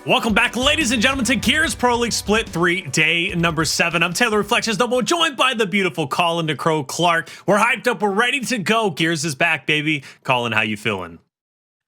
Welcome back, ladies and gentlemen, to Gears Pro League Split 3, day number 7. I'm Taylor Reflections Double, joined by the beautiful Colin the Crow Clark. We're hyped up. We're ready to go. Gears is back, baby. Colin, how you feeling?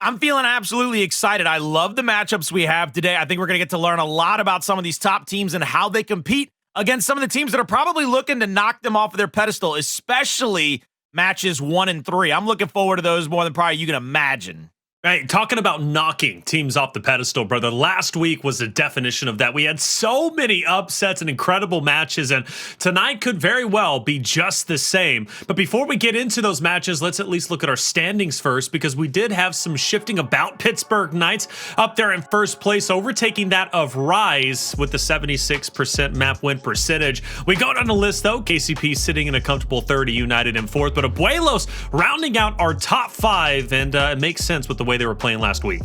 I'm feeling absolutely excited. I love the matchups we have today. I think we're going to get to learn a lot about some of these top teams and how they compete against some of the teams that are probably looking to knock them off of their pedestal, especially matches 1 and 3. I'm looking forward to those more than probably you can imagine. Hey, talking about knocking teams off the pedestal, brother, last week was the definition of that. We had so many upsets and incredible matches, and tonight could very well be just the same. But before we get into those matches, let's at least look at our standings first, because we did have some shifting about. Pittsburgh Knights up there in first place, overtaking that of Rise with the 76% map win percentage. We go down the list, though. KCP sitting in a comfortable 30, United in 4th, but Abuelos rounding out our top 5, and it makes sense with the way they were playing last week.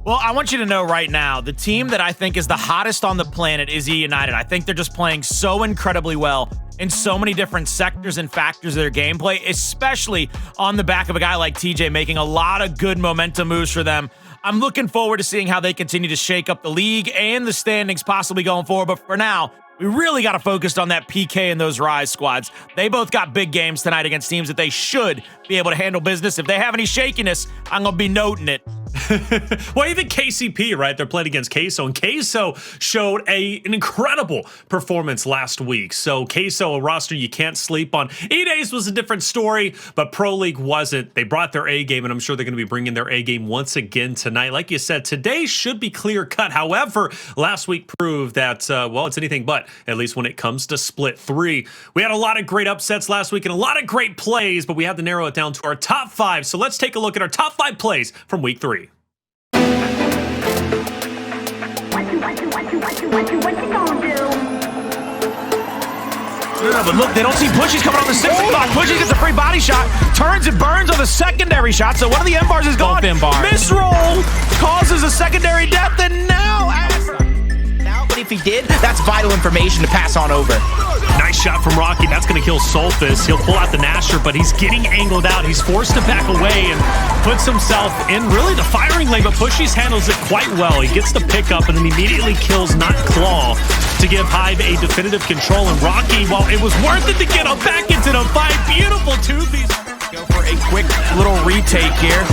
Well, I want you to know right now, the team that I think is the hottest on the planet is United. I think they're just playing so incredibly well in so many different sectors and factors of their gameplay, especially on the back of a guy like TJ making a lot of good momentum moves for them. I'm looking forward to seeing how they continue to shake up the league and the standings possibly going forward. But for now, we really got to focus on that PK and those Rise squads. They both got big games tonight against teams that they should be able to handle business. If they have any shakiness, I'm going to be noting it. Well, even KCP, right? They're playing against Queso, and Queso showed an incredible performance last week. So Queso, a roster you can't sleep on. E-Days was a different story, but Pro League wasn't. They brought their A game, and I'm sure they're going to be bringing their A game once again tonight. Like you said, today should be clear cut. However, last week proved that, well, it's anything but, at least when it comes to Split 3. We had a lot of great upsets last week and a lot of great plays, but we had to narrow it down to our top 5. So let's take a look at our top 5 plays from week 3. What you gonna do? No, but look, they don't see Pushies coming on the 6 o'clock. Pushies gets a free body shot, turns and burns on the secondary shot, so one of the M bars is gone. Misroll causes a secondary death, and now... But if he did, that's vital information to pass on over. Nice shot from Rocky. That's going to kill Solfus. He'll pull out the Nasher, but he's getting angled out. He's forced to back away and puts himself in really the firing lane, but Pushies handles it quite well. He gets the pickup and then immediately kills Not Claw to give Hive a definitive control. And Rocky, well, it was worth it to get him back into the fight. Beautiful two-piece. Go for a quick little retake here.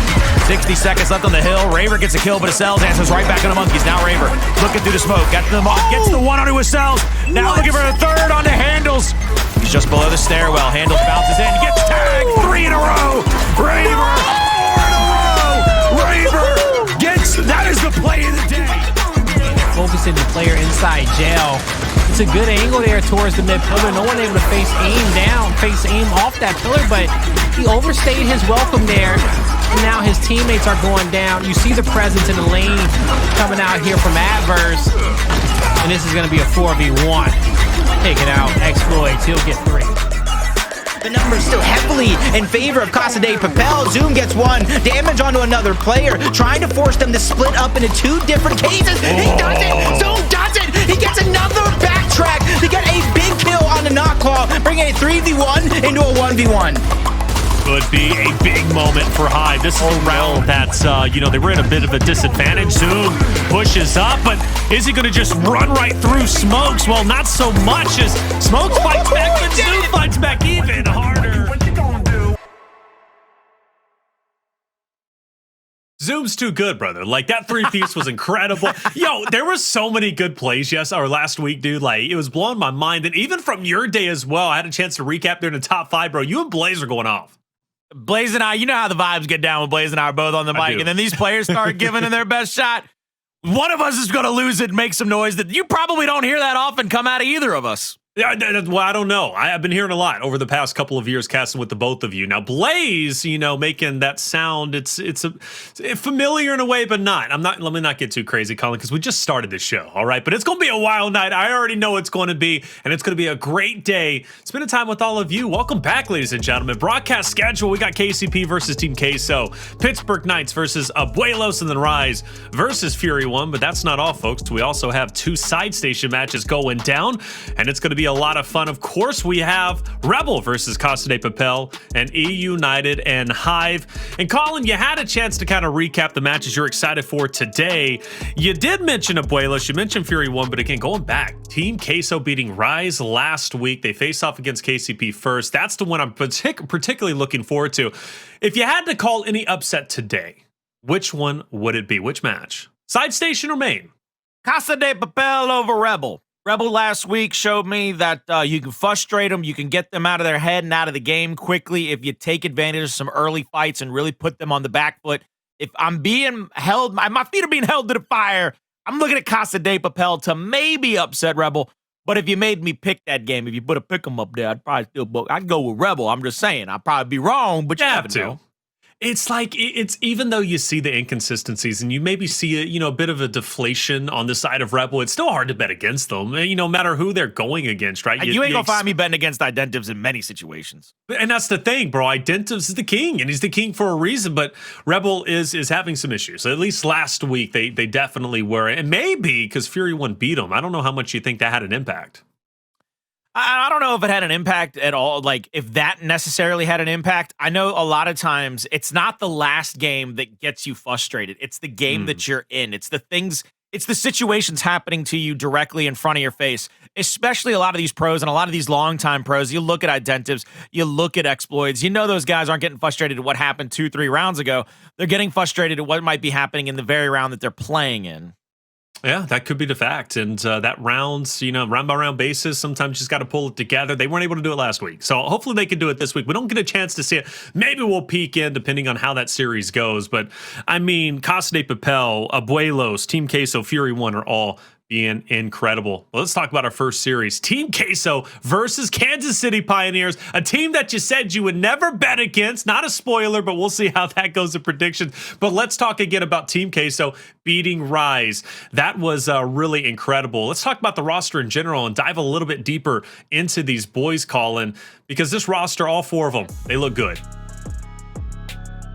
60 seconds left on the hill. Raver gets a kill, but Acells answers right back on the Monkeys. Now Raver looking through the smoke. Got to the gets the one onto Acells. Now looking for a third on the Hndles. He's just below the stairwell. Hndles bounces in. Gets tagged. 3 in a row. Raver. 4 in a row. Raver gets. That is the play of the day. Focusing the player inside jail. It's a good angle there towards the mid pillar. No one able to face aim off that pillar, but he overstayed his welcome there. And now his teammates are going down. You see the presence in the lane coming out here from Adverse. And this is going to be a 4v1. Take it out. Exploits. He'll get 3. The numbers still heavily in favor of Casa de Papel. Zoom gets 1. Damage onto another player, trying to force them to split up into 2 different cases. He does it! Zoom does it! He gets another backtrack to get a big kill on the Knockclaw, bringing a 3v1 into a 1v1. Could be a big moment for Hive. This is a round that's, they were at a bit of a disadvantage. Zoom pushes up, but is he going to just run right through Smokes? Well, not so much as Smokes fights back, but Zoom fights back even harder. What you gonna do? Zoom's too good, brother. Like, that 3-piece was incredible. Yo, there were so many good plays last week, dude. Like, it was blowing my mind. And even from your day as well, I had a chance to recap there in the top 5, bro. You and Blaze are going off. Blaze and I, you know how the vibes get down when Blaze and I are both on the mic, and then these players start giving in their best shot. One of us is going to lose it and make some noise that you probably don't hear that often come out of either of us. Yeah, well, I don't know. I've been hearing a lot over the past couple of years casting with the both of you. Now, Blaze, making that sound, it's familiar in a way, but not. Let me not get too crazy, Colin, because we just started this show, all right? But it's going to be a wild night. I already know it's going to be, and it's going to be a great day. Spending time with all of you. Welcome back, ladies and gentlemen. Broadcast schedule, we got KCP versus Team Queso, Pittsburgh Knights versus Abuelos, and then Rise versus Fury 1. But that's not all, folks. We also have 2 side station matches going down, and it's going to be be a lot of fun. Of course, we have Rebel versus Casa de Papel and E United and Hive. And Colin, you had a chance to kind of recap the matches you're excited for today. You did mention Abuelos, you mentioned Fury 1, but again, going back, Team Queso beating Rise last week. They face off against KCP first. That's the one I'm particularly looking forward to. If you had to call any upset today, which one would it be? Which match? Side station or main? Casa de Papel over Rebel. Rebel last week showed me that you can frustrate them, you can get them out of their head and out of the game quickly if you take advantage of some early fights and really put them on the back foot. If I'm being held, my feet are being held to the fire, I'm looking at Casa de Papel to maybe upset Rebel. But if you made me pick that game, if you put a pick 'em up there, I'd go with Rebel. I'm just saying, I'd probably be wrong, but you have never to. know. It's like, it's even though you see the inconsistencies and you maybe see a bit of a deflation on the side of Rebel, it's still hard to bet against them, no matter who they're going against, right? You ain't gonna find me betting against Identives in many situations. And that's the thing, bro. Identives is the king, and he's the king for a reason, but Rebel is having some issues. At least last week, they definitely were. And maybe because Fury 1 beat him. I don't know how much you think that had an impact. I don't know if it had an impact at all, like if that necessarily had an impact. I know a lot of times it's not the last game that gets you frustrated. It's the game that you're in. It's the things, it's the situations happening to you directly in front of your face, especially a lot of these pros and a lot of these longtime pros. You look at Identives, you look at Exploits, those guys aren't getting frustrated at what happened 2-3 rounds ago. They're getting frustrated at what might be happening in the very round that they're playing in. Yeah, that could be the fact. And that rounds, round by round basis, sometimes you just got to pull it together. They weren't able to do it last week. So hopefully they can do it this week. We don't get a chance to see it. Maybe we'll peek in depending on how that series goes. But I mean, Casa de Papel, Abuelos, Team Queso, Fury 1 are all being incredible. Well, let's talk about our first series. Team Queso versus Kansas City Pioneers, a team that you said you would never bet against. Not a spoiler, but we'll see how that goes in predictions. But let's talk again about Team Queso beating Rise. That was really incredible. Let's talk about the roster in general and dive a little bit deeper into these boys, Colin, because this roster, all four of them, they look good.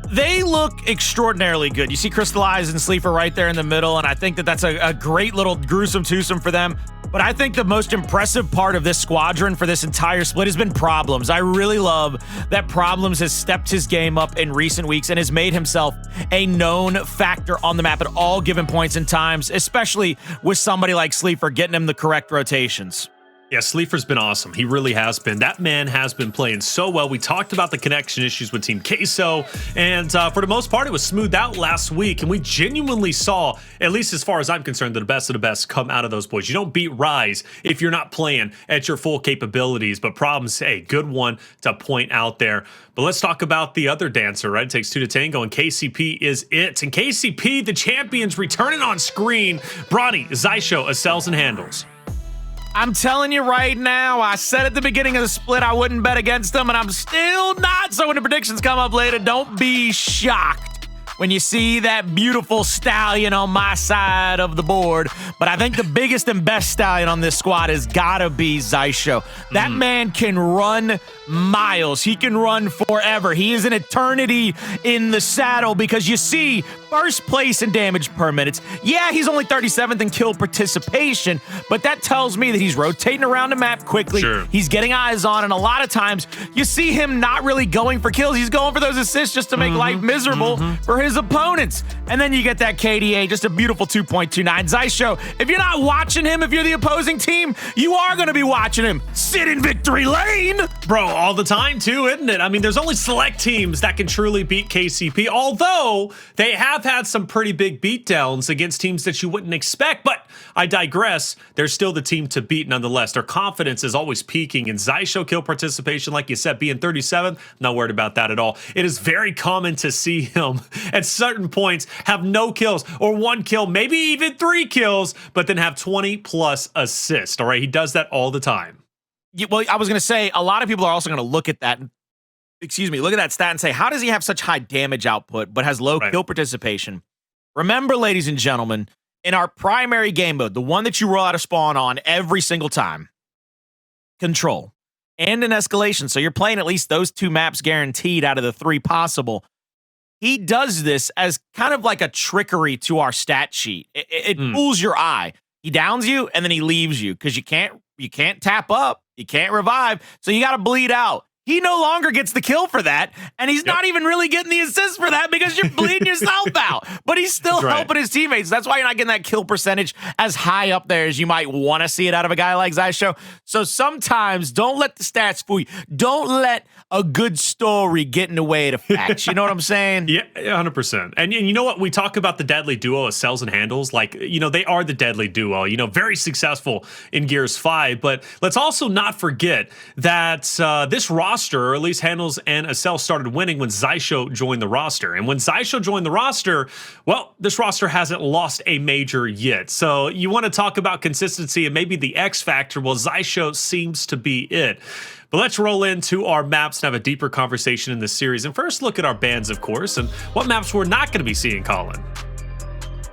They look extraordinarily good. You see Cristalize and Sleeafer right there in the middle, and I think that that's a great little gruesome twosome for them. But I think the most impressive part of this squadron for this entire split has been Problems. I really love that Problems has stepped his game up in recent weeks and has made himself a known factor on the map at all given points in times, especially with somebody like Sleeafer getting him the correct rotations. Yeah, Sleeafer's been awesome. He really has been. That man has been playing so well. We talked about the connection issues with Team Queso, and for the most part, it was smoothed out last week, and we genuinely saw, at least as far as I'm concerned, the best of the best come out of those boys. You don't beat Rise if you're not playing at your full capabilities, but Problems, hey, good one to point out there. But let's talk about the other dancer, right? It takes two to tango, and KCP is it. And KCP, the champions, returning on screen. Bronny, Xysho, Acells, and Hndles. I'm telling you right now, I said at the beginning of the split I wouldn't bet against them, and I'm still not. So when the predictions come up later, don't be shocked when you see that beautiful stallion on my side of the board. But I think the biggest and best stallion on this squad has gotta be Xysho. That man can run miles. He can run forever. He is an eternity in the saddle because you see, first place in damage per minute. Yeah, he's only 37th in kill participation, but that tells me that he's rotating around the map quickly. Sure. He's getting eyes on, and a lot of times you see him not really going for kills. He's going for those assists just to make life miserable for his opponents. And then you get that KDA, just a beautiful 2.29. Xysho, if you're not watching him, if you're the opposing team, you are going to be watching him sit in victory lane. Bro, all the time too, isn't it? I mean, there's only select teams that can truly beat KCP, although they have had some pretty big beatdowns against teams that you wouldn't expect, but I digress. They're still the team to beat nonetheless. Their confidence is always peaking, and Xysho kill participation, like you said, being 37th, not worried about that at all. It is very common to see him at certain points have no kills or one kill, maybe even 3 kills, but then have 20 plus assists. All right, he does that all the time. Well, I was going to say, a lot of people are also going to look at that, look at that stat and say, how does he have such high damage output but has low kill participation? Remember, ladies and gentlemen, in our primary game mode, the one that you roll out a spawn on every single time, Control, and an Escalation, so you're playing at least those 2 maps guaranteed out of the 3 possible, he does this as kind of like a trickery to our stat sheet. It fools your eye. He downs you, and then he leaves you because you can't You can't tap up. You can't revive. So you got to bleed out. He no longer gets the kill for that, and he's not even really getting the assist for that because you're bleeding yourself out. But he's still helping his teammates. That's why you're not getting that kill percentage as high up there as you might want to see it out of a guy like Xysho. So sometimes don't let the stats fool you. Don't let a good story get in the way of the facts. You know what I'm saying? Yeah, 100%. And you know what? We talk about the deadly duo, Acells and Hndles. Like, you know, they are the deadly duo, you know, very successful in Gears 5. But let's also not forget that this roster, or at least Hndles and Acells, started winning when Xysho joined the roster. And when Xysho joined the roster, well, this roster hasn't lost a major yet. So you want to talk about consistency and maybe the X factor. Well, Xysho seems to be it. But let's roll into our maps and have a deeper conversation in this series. And first, look at our bans, of course, and what maps we're not going to be seeing, Colin.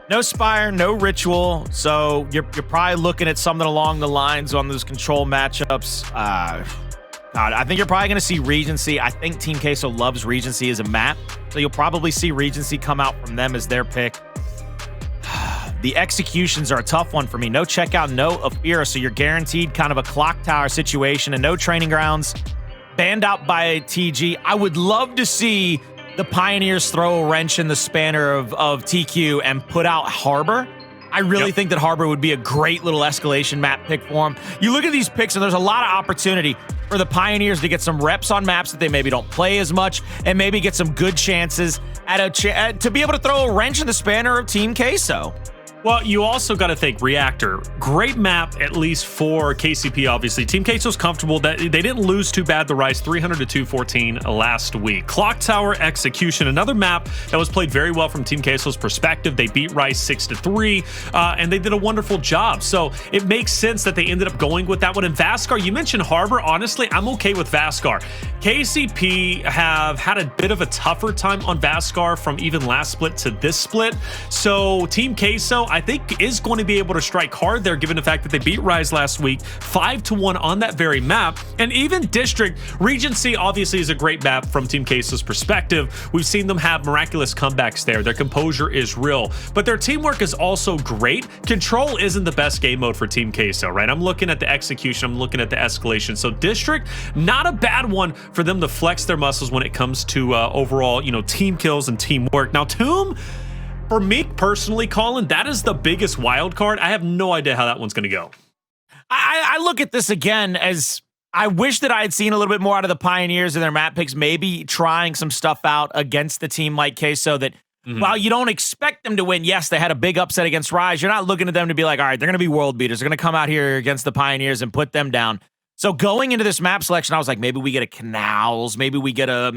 No Spire, no Ritual, so you're probably looking at something along the lines on those control matchups. God, I think you're probably going to see Regency. I think Team Queso loves Regency as a map, so you'll probably see Regency come out from them as their pick. The executions are a tough one for me. No Checkout, no Afira, so you're guaranteed kind of a Clocktower situation and no Training Grounds. Banned out by TG. I would love to see the Pioneers throw a wrench in the spanner of TQ and put out Harbor. I really think that Harbor would be a great little escalation map pick for him. You look at these picks, and there's a lot of opportunity for the Pioneers to get some reps on maps that they maybe don't play as much, and maybe get some good chances at to be able to throw a wrench in the spanner of Team Queso. Well, you also got to think Reactor. Great map, at least for KCP, obviously. Team Queso's comfortable that they didn't lose too bad. The Rise 300 to 214 last week. Clocktower Execution, another map that was played very well from Team Queso's perspective. They beat Rise 6-3, and they did a wonderful job. So it makes sense that they ended up going with that one. And Vasgar, you mentioned Harbor. Honestly, I'm okay with Vasgar. KCP have had a bit of a tougher time on Vasgar from even last split to this split. So Team Queso, I think, is going to be able to strike hard there, given the fact that they beat Rise last week 5-1 on that very map. And even District, Regency obviously is a great map from Team Queso's perspective. We've seen them have miraculous comebacks there. Their composure is real, but their teamwork is also great. Control isn't the best game mode for Team Queso, right? I'm looking at the execution, I'm looking at the escalation. So District, not a bad one for them to flex their muscles when it comes to overall, you know, team kills and teamwork. Now, Tomb, for me personally, Colin, that is the biggest wild card. I have no idea how that one's going to go. I look at this again as I wish that I had seen a little bit more out of the Pioneers and their map picks, maybe trying some stuff out against the team like Queso that while you don't expect them to win, yes, they had a big upset against Rise. You're not looking at them to be like, all right, they're going to be world beaters. They're going to come out here against the Pioneers and put them down. So going into this map selection, I was like, maybe we get a Canals, maybe we get a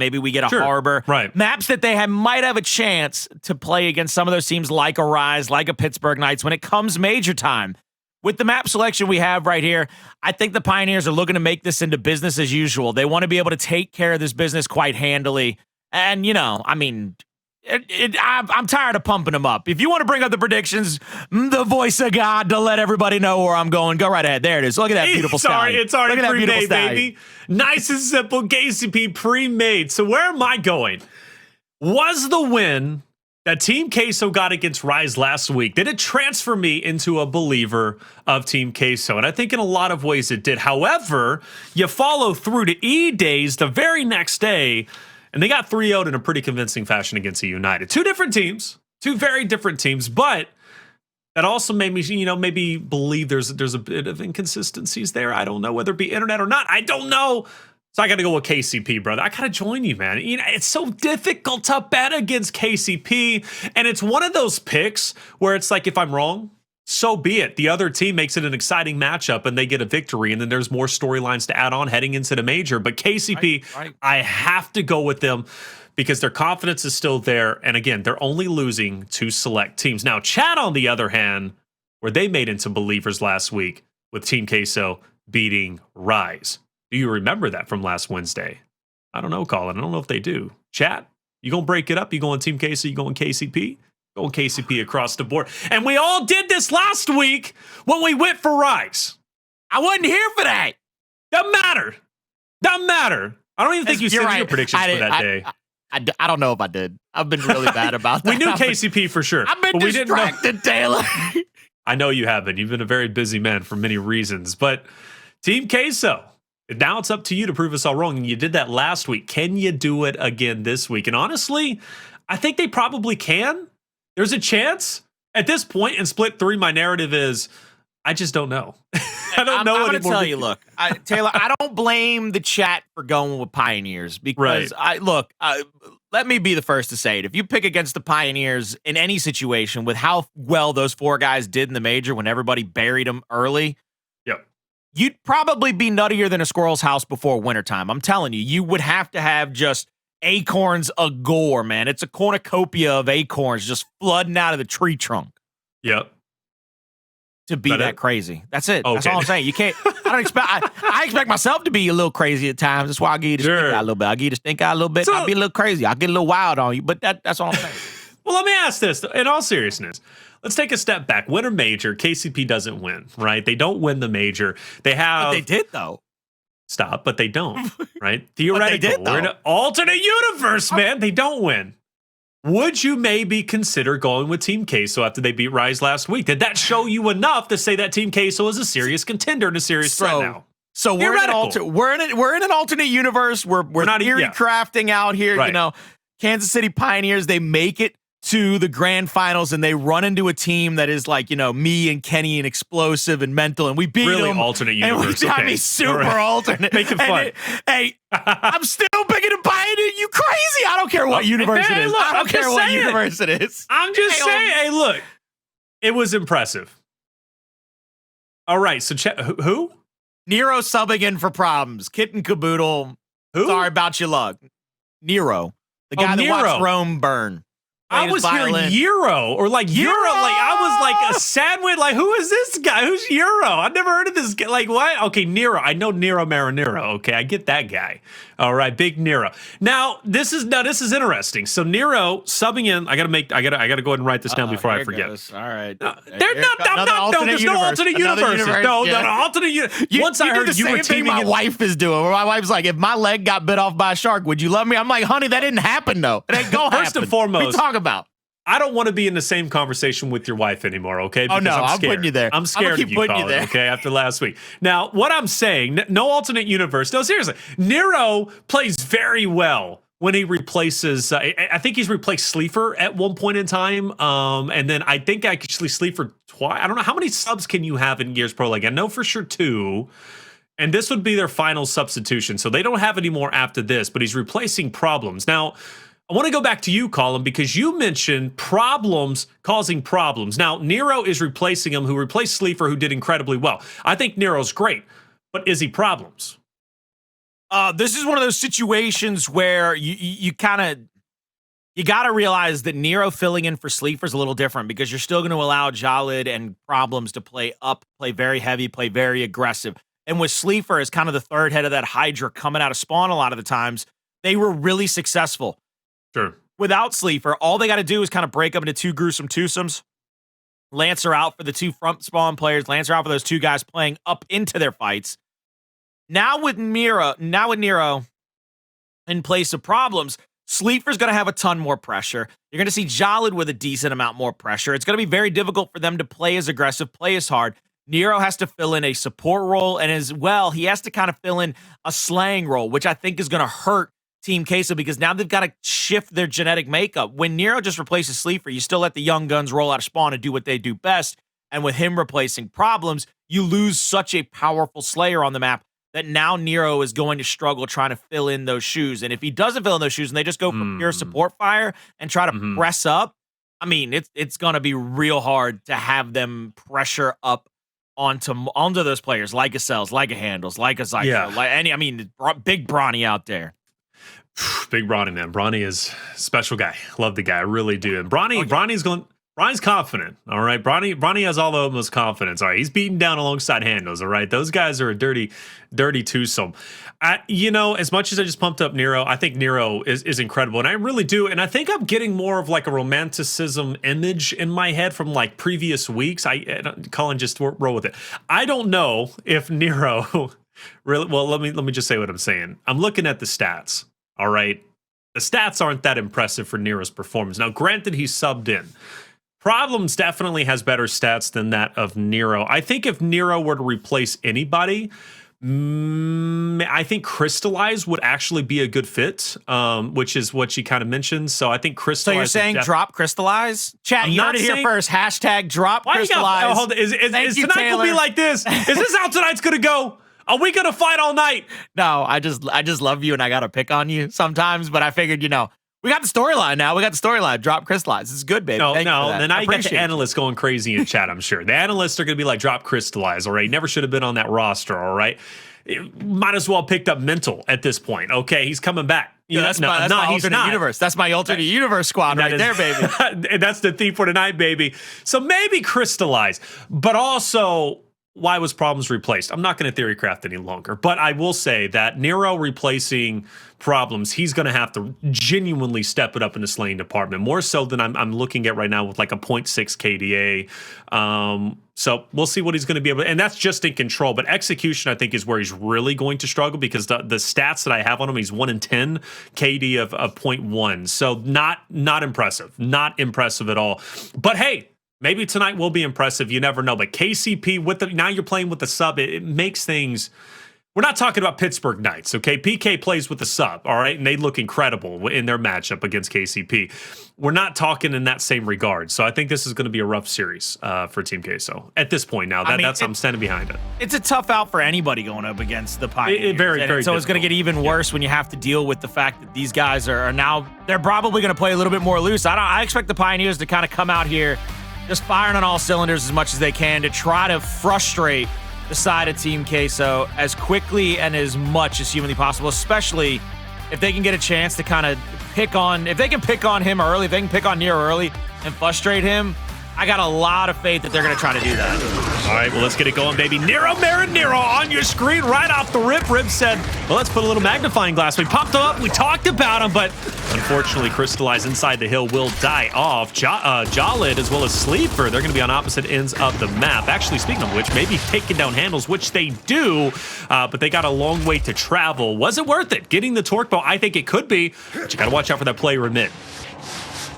Harbor. Right. Maps that they might have a chance to play against some of those teams like a Rise, like a Pittsburgh Knights when it comes major time. With the map selection we have right here, I think the Pioneers are looking to make this into business as usual. They want to be able to take care of this business quite handily. And, you know, I mean, I'm tired of pumping them up. If you want to bring up the predictions, the voice of God to let everybody know where I'm going, go right ahead. There it is. Look at that beautiful stallion. Sorry, it's already Look at that beautiful pre-made, stallion. baby. Nice and simple. KCP pre-made. So where am I going? Was the win that Team Queso got against Rise last week, did it transfer me into a believer of Team Queso? And I think in a lot of ways it did. However, you follow through to E-Days the very next day, and they got 3-0'd in a pretty convincing fashion against a United. Two different teams, two very different teams, but that also made me, you know, maybe believe there's a bit of inconsistencies there. I don't know whether it be internet or not. I don't know. So I got to go with KCP, brother. I got to join you, man. You know, it's so difficult to bet against KCP, and it's one of those picks where it's like, if I'm wrong, so be it. The other team makes it an exciting matchup and they get a victory, and then there's more storylines to add on heading into the major. But KCP, Right. I have to go with them because their confidence is still there. And again, they're only losing to select teams. Now, Chad, on the other hand, where they made into believers last week with Team Queso beating Rise. Do you remember that from last Wednesday? I don't know, Colin. I don't know if they do. Chad, you going to break it up? You going Team Queso? You going KCP? Going KCP across the board. And we all did this last week when we went for Rise. I wasn't here for that. Doesn't matter. Doesn't matter. I don't even think you You're said right. your predictions for that day. I don't know if I did. I've been really bad about that. We knew KCP for sure. I've been but we didn't know. distracted, Taylor. I know you haven't. You've been a very busy man for many reasons. But Team Queso. Now it's up to you to prove us all wrong. And you did that last week. Can you do it again this week? And honestly, I think they probably can. There's a chance. At this point in Split 3, my narrative is, I just don't know. I don't know. I'm going to tell you, look, Taylor, I don't blame the chat for going with Pioneers because let me be the first to say it. If you pick against the Pioneers in any situation with how well those 4 guys did in the major when everybody buried them early, you'd probably be nuttier than a squirrel's house before wintertime. I'm telling you, you would have to have just acorns agore, man. It's a cornucopia of acorns just flooding out of the tree trunk. Yep. To be that crazy. That's it. Okay. That's all I'm saying. You can't, I expect myself to be a little crazy at times. That's why I give you the stink out a little bit. I give you the stink out a little bit. So, I'll be a little crazy. I'll get a little wild on you, but that's all I'm saying. Well, let me ask this in all seriousness. Let's take a step back. Winter major, KCP doesn't win, right? They don't win the major. They have. But they did, though. Stop, but they don't, right? Theoretically, they did, we're in an alternate universe, man. They don't win. Would you maybe consider going with Team Queso after they beat Rise last week? Did that show you enough to say that Team Queso is a serious contender and a serious threat now? So we're in an alternate universe. We're not theory crafting out here. Right. You know, Kansas City Pioneers, they make it to the grand finals and they run into a team that is like, you know, me and Kenny and explosive and mental, and we beat them. Alternate universe. I mean, super alternate. Make it fun. Hey, I'm still picking a Pioneer. You crazy? I don't care what universe it is. Look, I don't care what universe it is. I'm just saying. Hey, look, it was impressive. All right, so who? Nero subbing in for problems. Kit and caboodle. Who? Sorry about your luck. Nero, the guy that watched Rome burn. I was hearing Euro or like Euro. Like I was like a sandwich. Like who is this guy? Who's Euro? I've never heard of this guy. Like what? Okay, Nero. I know Nero Marinero. Okay, I get that guy. All right, big Nero. Now this is interesting. So Nero subbing in. I gotta go ahead and write this down before I forget. All right. No, there's no alternate universe. No alternate universe. Once I heard you were teaming, my wife is doing. Where my wife's like, if my leg got bit off by a shark, would you love me? I'm like, honey, that didn't happen though. It ain't gonna happen. First and foremost, what are you talking about? I don't want to be in the same conversation with your wife anymore, okay? Because I'm putting you there. I'm scared of you, Colin, okay, after last week. Now, what I'm saying, no alternate universe. No, seriously. Nero plays very well when he replaces, I think he's replaced Sleeafer at one point in time. And then I think actually Sleeafer twice. I don't know. How many subs can you have in Gears Pro League? I know for sure 2. And this would be their final substitution. So they don't have any more after this, but he's replacing Problems. Now, I want to go back to you, Colin, because you mentioned Problems causing problems. Now, Nero is replacing him, who replaced Sleeafer, who did incredibly well. I think Nero's great, but is he Problems? This is one of those situations where you got to realize that Nero filling in for Sleeafer is a little different because you're still going to allow Jaled and Problems to play up, play very heavy, play very aggressive. And with Sleeafer as kind of the third head of that Hydra coming out of spawn a lot of the times, they were really successful. Sure. Without Sleeafer, all they got to do is kind of break up into 2 gruesome twosomes. Lancer out for the 2 front spawn players. Lancer out for those 2 guys playing up into their fights. Now with Nero in place of Problems, Sleeafer's going to have a ton more pressure. You're going to see Jaled with a decent amount more pressure. It's going to be very difficult for them to play as aggressive, play as hard. Nero has to fill in a support role, and as well, he has to kind of fill in a slaying role, which I think is going to hurt Team Queso because now they've got to shift their genetic makeup. When Nero just replaces Sleeafer, you still let the young guns roll out of spawn and do what they do best. And with him replacing Problems, you lose such a powerful Slayer on the map that now Nero is going to struggle trying to fill in those shoes. And if he doesn't fill in those shoes and they just go for pure support fire and try to press up, I mean, it's going to be real hard to have them pressure up onto those players like Acells, like a Hndles, like a Xysho, big Bronny out there. Big Bronny, man. Bronny is a special guy. Love the guy. I really do. And Bronny's confident. All right. Bronny has all the most confidence. All right. He's beating down alongside Hndles. All right. Those guys are a dirty twosome. As much as I just pumped up Nero, I think Nero is incredible. And I really do. And I think I'm getting more of like a romanticism image in my head from like previous weeks. Colin, just roll with it. I don't know if Nero really, well, let me just say what I'm saying. I'm looking at the stats. All right. The stats aren't that impressive for Nero's performance. Now, granted, he's subbed in. Problems definitely has better stats than that of Nero. I think if Nero were to replace anybody, I think Cristalize would actually be a good fit, which is what she kind of mentioned. So I think Cristalize. So you're saying drop Cristalize? Chat, you heard it here first. Hashtag drop Cristalize. Hold on. Is tonight gonna be like this? Is this how tonight's gonna go? Are we gonna fight all night? No, I just love you and I gotta pick on you sometimes, but I figured, we got the storyline now. We got the storyline. Drop Crystallize. It's good, baby. Then I got the analysts going crazy in chat, I'm sure. The analysts are going to be like, drop Crystallize, all right? Never should have been on that roster, all right? Might as well picked up Mental at this point, okay? He's coming back. That's my alternate universe. That's my alternate universe squad right there, baby. And that's the theme for tonight, baby. So maybe Crystallize, but also... why was Problems replaced? I'm not going to theory craft any longer, but I will say that Nero replacing Problems, he's going to have to genuinely step it up in the slaying department, more so than I'm looking at right now with like a 0.6 KDA. So we'll see what he's going to be able to, and that's just in control, but execution I think is where he's really going to struggle because the stats that I have on him, he's 1 in 10 KD of 0.1. So not impressive, not impressive at all. But hey, maybe tonight will be impressive. You never know. But KCP, now you're playing with the sub. It makes things... We're not talking about Pittsburgh Knights, okay? PK plays with the sub, all right? And they look incredible in their matchup against KCP. We're not talking in that same regard. So I think this is going to be a rough series for Team Queso at this point now. I'm standing behind it. It's a tough out for anybody going up against the Pioneers. Very so it's going to get even worse when you have to deal with the fact that these guys are now... They're probably going to play a little bit more loose. I expect the Pioneers to kind of come out here just firing on all cylinders as much as they can to try to frustrate the side of Team Queso as quickly and as much as humanly possible, especially if they can get a chance to kind of if they can pick on him early, if they can pick on Nero early and frustrate him, I got a lot of faith that they're going to try to do that. All right, well, let's get it going, baby. Nero Marinero on your screen right off the rip. Rib said, well, let's put a little magnifying glass. We popped them up. We talked about them, but unfortunately, Crystallize inside the hill will die off. Jaled as well as Sleeafer, they're going to be on opposite ends of the map. Actually, speaking of which, maybe taking down Hndles, which they do, but they got a long way to travel. Was it worth it? Getting the torque bow, I think it could be, but you got to watch out for that player in mid.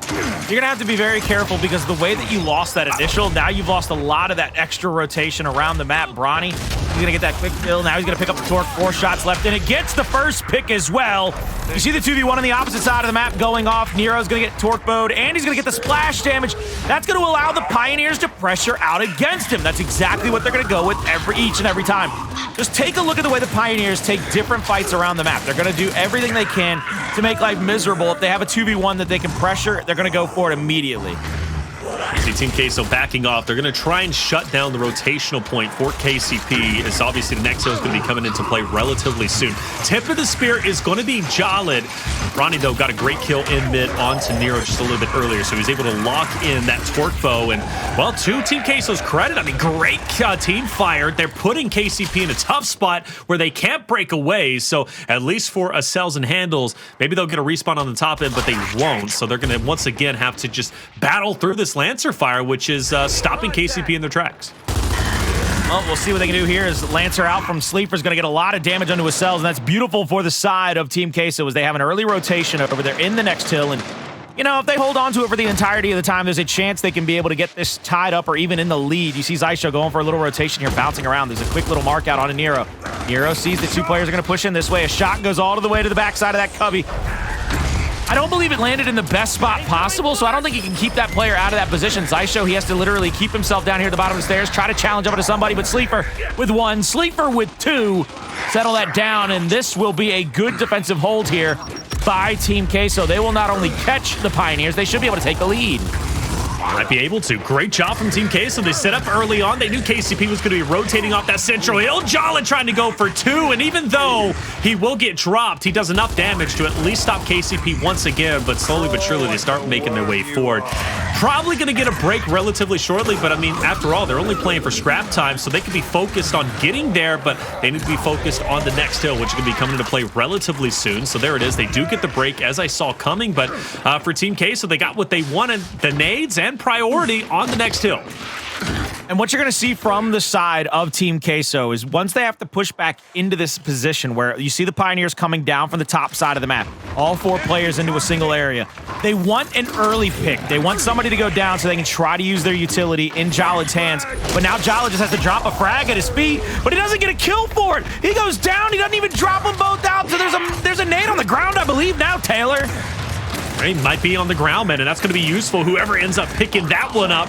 You're going to have to be very careful because the way that you lost that initial, now you've lost a lot of that extra rotation around the map. Bronny, he's going to get that quick kill. Now he's going to pick up the torque. 4 shots left, and it gets the first pick as well. You see the 2v1 on the opposite side of the map going off. Nero's going to get torque bowed, and he's going to get the splash damage. That's going to allow the Pioneers to pressure out against him. That's exactly what they're going to go with each and every time. Just take a look at the way the Pioneers take different fights around the map. They're going to do everything they can to make life miserable. If they have a 2v1 that they can pressure, they're going to go for it immediately. You see Team Queso backing off. They're going to try and shut down the rotational point for KCP, as obviously the next hill is going to be coming into play relatively soon. Tip of the spear is going to be Jaled. Bronny, though, got a great kill in mid onto Nero just a little bit earlier, so he's able to lock in that torque bow. And, well, to Team Queso's credit, I mean, great team fire. They're putting KCP in a tough spot where they can't break away. So, at least for Acells and Hndles, maybe they'll get a respawn on the top end, but they won't. So, they're going to, once again, have to just battle through this Lancer fire, which is stopping KCP in their tracks. Well, we'll see what they can do here as Lancer out from Sleeper is going to get a lot of damage onto Acells, and that's beautiful for the side of Team Queso as they have an early rotation over there in the next hill. And, if they hold on to it for the entirety of the time, there's a chance they can be able to get this tied up or even in the lead. You see Xysho going for a little rotation here, bouncing around. There's a quick little mark out on Nero. Nero sees the 2 players are going to push in this way. A shot goes all the way to the backside of that cubby. I don't believe it landed in the best spot possible, so I don't think he can keep that player out of that position. Xysho, he has to literally keep himself down here at the bottom of the stairs, try to challenge up to somebody, but Sleeper with 1, Sleeper with 2, settle that down, and this will be a good defensive hold here by Team Queso. They will not only catch the Pioneers, they should be able to take the lead. Might be able to. Great job from Team Queso. They set up early on. They knew KCP was going to be rotating off that central hill. Jaled trying to go for 2, and even though he will get dropped, he does enough damage to at least stop KCP once again, but slowly but surely they start making their way forward. Probably going to get a break relatively shortly, but I mean, after all, they're only playing for scrap time, so they can be focused on getting there, but they need to be focused on the next hill, which is going to be coming into play relatively soon. So there it is. They do get the break, as I saw coming, but for Team Queso, they got what they wanted, the nades and priority on the next hill. And what you're going to see from the side of Team Queso is once they have to push back into this position where you see the Pioneers coming down from the top side of the map, all 4 players into a single area, they want an early pick. They want somebody to go down so they can try to use their utility in Jaled's hands. But now Jaled just has to drop a frag at his feet, but he doesn't get a kill for it. He goes down. He doesn't even drop them both out. So there's a nade on the ground, I believe now, Taylor. He might be on the ground, man, and that's going to be useful. Whoever ends up picking that one up.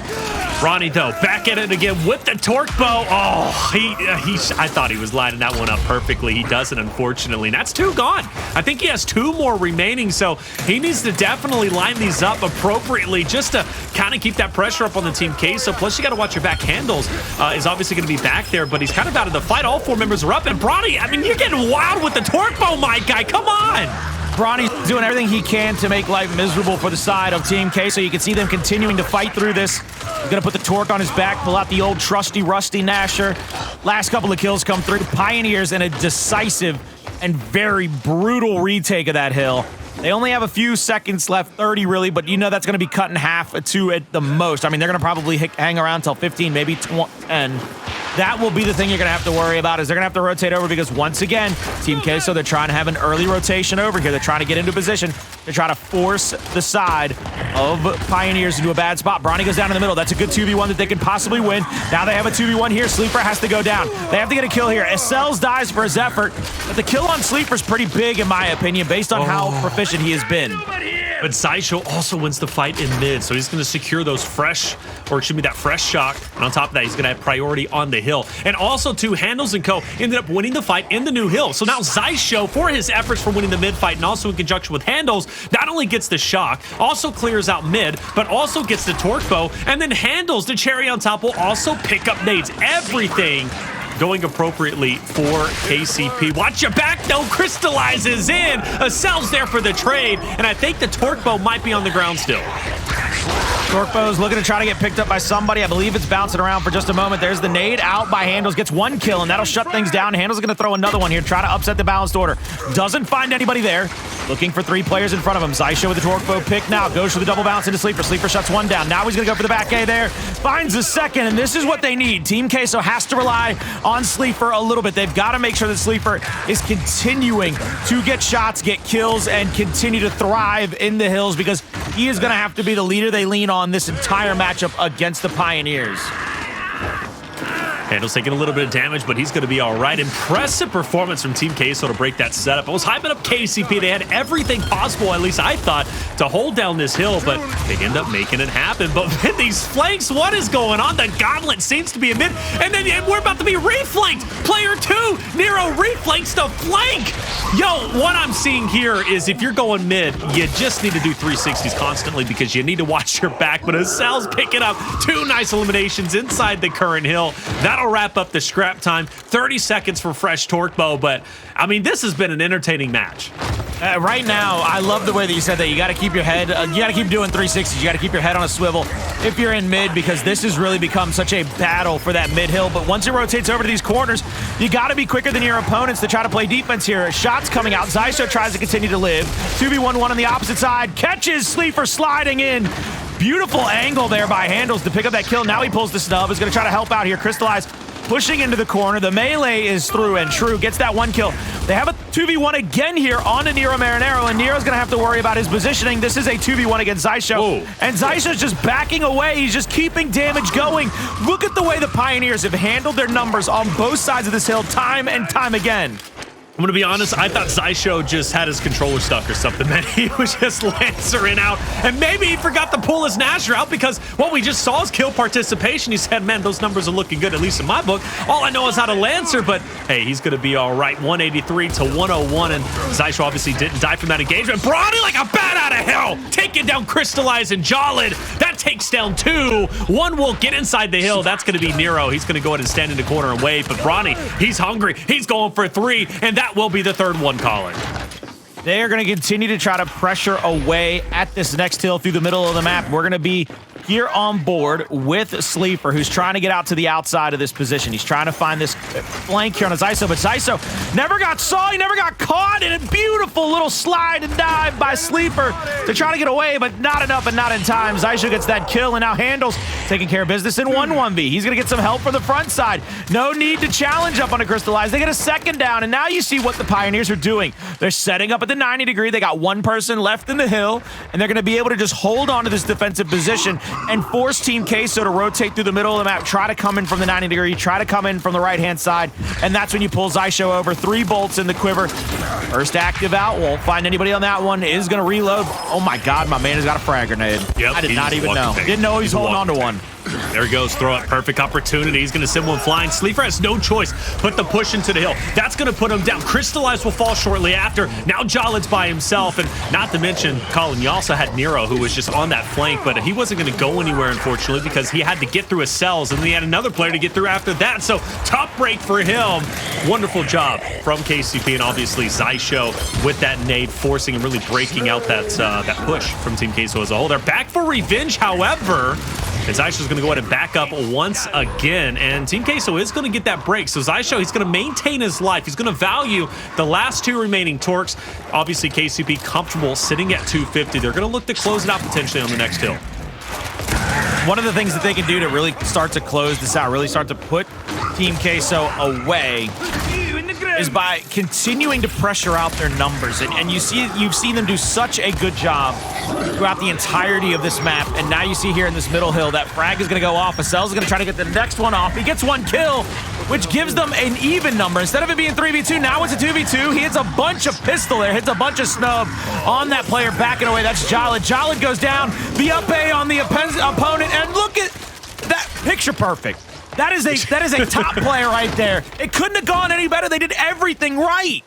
Bronny, though, back at it again with the torque bow. Oh, I thought he was lining that one up perfectly. He doesn't, unfortunately. And that's 2 gone. I think he has 2 more remaining, so he needs to definitely line these up appropriately just to kind of keep that pressure up on the Team Queso. Plus, you got to watch your back. Hndles is obviously going to be back there, but he's kind of out of the fight. All 4 members are up, and Bronny, I mean, you're getting wild with the torque bow, my guy. Come on. Bronny's doing everything he can to make life miserable for the side of Team K, so you can see them continuing to fight through this. He's gonna put the torque on his back, pull out the old trusty rusty Nasher. Last couple of kills come through. Pioneers in a decisive and very brutal retake of that hill. They only have a few seconds left, 30 really, but you know that's going to be cut in half to at the most. I mean, they're going to probably hang around until 15, maybe 10. That will be the thing you're going to have to worry about, is they're going to have to rotate over because once again, Team Queso, they're trying to have an early rotation over here. They're trying to get into position. They're trying to force the side of Pioneers into a bad spot. Bronny goes down in the middle. That's a good 2v1 that they can possibly win. Now they have a 2v1 here. Sleeper has to go down. They have to get a kill here. Acells dies for his effort, but the kill on Sleeper is pretty big in my opinion based on how proficient he has been. But Xysho also wins the fight in mid, so he's going to secure those fresh, or it should be that fresh shock. And on top of that, he's going to have priority on the hill. And also, too, Hndles and co. ended up winning the fight in the new hill. So now Xysho, for his efforts for winning the mid fight, and also in conjunction with Hndles, not only gets the shock, also clears out mid, but also gets the torque bow. And then Hndles, the cherry on top, will also pick up nades. Everything going appropriately for KCP. Watch your back, though. Cristalize is in. Acells there for the trade. And I think the torque bow might be on the ground still. Torque bow's looking to try to get picked up by somebody. I believe it's bouncing around for just a moment. There's the nade out by Hndles. Gets 1 kill, and that'll shut things down. Hndles is going to throw another one here, try to upset the balanced order. Doesn't find anybody there. Looking for 3 players in front of him. Xysho with the torque bow pick now. Goes for the double bounce into Sleeper. Sleeper shuts 1 down. Now he's going to go for the back A there. Finds the second, and this is what they need. Team Queso has to rely on Sleeper a little bit. They've got to make sure that Sleeper is continuing to get shots, get kills, and continue to thrive in the hills because he is going to have to be the leader they lean on this entire matchup against the Pioneers. Hndles taking a little bit of damage, but he's going to be all right. Impressive performance from Team Queso to break that setup. I was hyping up KCP. They had everything possible, at least I thought, to hold down this hill, but they end up making it happen. But with these flanks, what is going on? The gauntlet seems to be in mid, and then we're about to be reflanked. Player 2, Nero reflanks the flank. Yo, what I'm seeing here is if you're going mid, you just need to do 360s constantly because you need to watch your back. But Acells picking up 2 nice eliminations inside the current hill. That'll wrap up the scrap time. 30 seconds for fresh torque bow, but I mean, this has been an entertaining match. Right now, I love the way that you said that. You got to keep your head, you got to keep doing 360s. You got to keep your head on a swivel if you're in mid because this has really become such a battle for that mid hill. But once it rotates over to these corners, you got to be quicker than your opponents to try to play defense here. Shots coming out. Xysho tries to continue to live. 2v1 on the opposite side. Catches Sleeper sliding in. Beautiful angle there by Hndles to pick up that kill. Now he pulls the snub. Is going to try to help out here. Cristalize pushing into the corner. The melee is through and true. Gets that 1 kill. They have a 2v1 again here on to Nero Marinero, and Nero's going to have to worry about his positioning. This is a 2v1 against Xysho. Whoa. And Xysho's just backing away. He's just keeping damage going. Look at the way the Pioneers have handled their numbers on both sides of this hill time and time again. I'm gonna be honest, I thought Xysho just had his controller stuck or something, man. He was just lancering out, and maybe he forgot to pull his Nasher out because what we just saw is kill participation. He said, man, those numbers are looking good, at least in my book. All I know is how to Lancer, but hey, he's gonna be all right. 183 to 101, and Xysho obviously didn't die from that engagement. Bronny like a bat out of hell, taking down Cristalize and Jaled. That takes down 2. 1 will get inside the hill. That's gonna be Nero. He's gonna go ahead and stand in the corner and wait, but Bronny, he's hungry. He's going for 3, and that will be the 3rd one, Colin. They are going to continue to try to pressure away at this next hill through the middle of the map. We're going to be here on board with Sleeafer, who's trying to get out to the outside of this position. He's trying to find this flank here on his Xysho, but Xysho never got saw, he never got caught, and a beautiful little slide and dive by Sleeafer to try to get away, but not enough and not in time. Xysho gets that kill, and now Hndles taking care of business in 1-1v. He's going to get some help from the front side. No need to challenge up on a Cristalize. They get a second down, and now you see what the Pioneers are doing. They're setting up at the 90 degree. They got one person left in the hill, and they're going to be able to just hold on to this defensive position and force Team Queso to rotate through the middle of the map, try to come in from the 90 degree, try to come in from the right-hand side, and that's when you pull Xysho over. 3 bolts in the quiver. First active out. Won't find anybody on that one. Is going to reload. Oh my God, my man has got a frag grenade. Yep, I did not even know. Didn't know he was holding on to one. There he goes, throw up, perfect opportunity. He's going to send one flying. Sleeafer has no choice but to push into the hill. That's going to put him down. Cristalize will fall shortly after. Now Jaled's by himself, and not to mention, Colin, you also had Nero, who was just on that flank, but he wasn't going to go anywhere, unfortunately, because he had to get through Acells, and then he had another player to get through after that, so top break for him. Wonderful job from KCP, and obviously Xysho with that nade, forcing and really breaking out that push from Team Queso as a whole. They're back for revenge, however, and Xysho's going to go ahead and back up once again, and Team Queso is going to get that break. So Xysho, he's going to maintain his life. He's going to value the last 2 remaining torques. Obviously, KCP comfortable sitting at 250. They're going to look to close it out potentially on the next hill. One of the things that they can do to really start to close this out, really start to put Team Queso away, is by continuing to pressure out their numbers. And you've seen them do such a good job throughout the entirety of this map. And now you see here in this middle hill that frag is going to go off. Acells is going to try to get the next one off. He gets 1 kill, which gives them an even number. Instead of it being 3v2, now it's a 2v2. He hits a bunch of pistol there, hits a bunch of snub on that player backing away. That's Jaled. Jaled goes down. The up A on the opponent, and look at that, picture perfect. That is a top player right there. It couldn't have gone any better. They did everything right.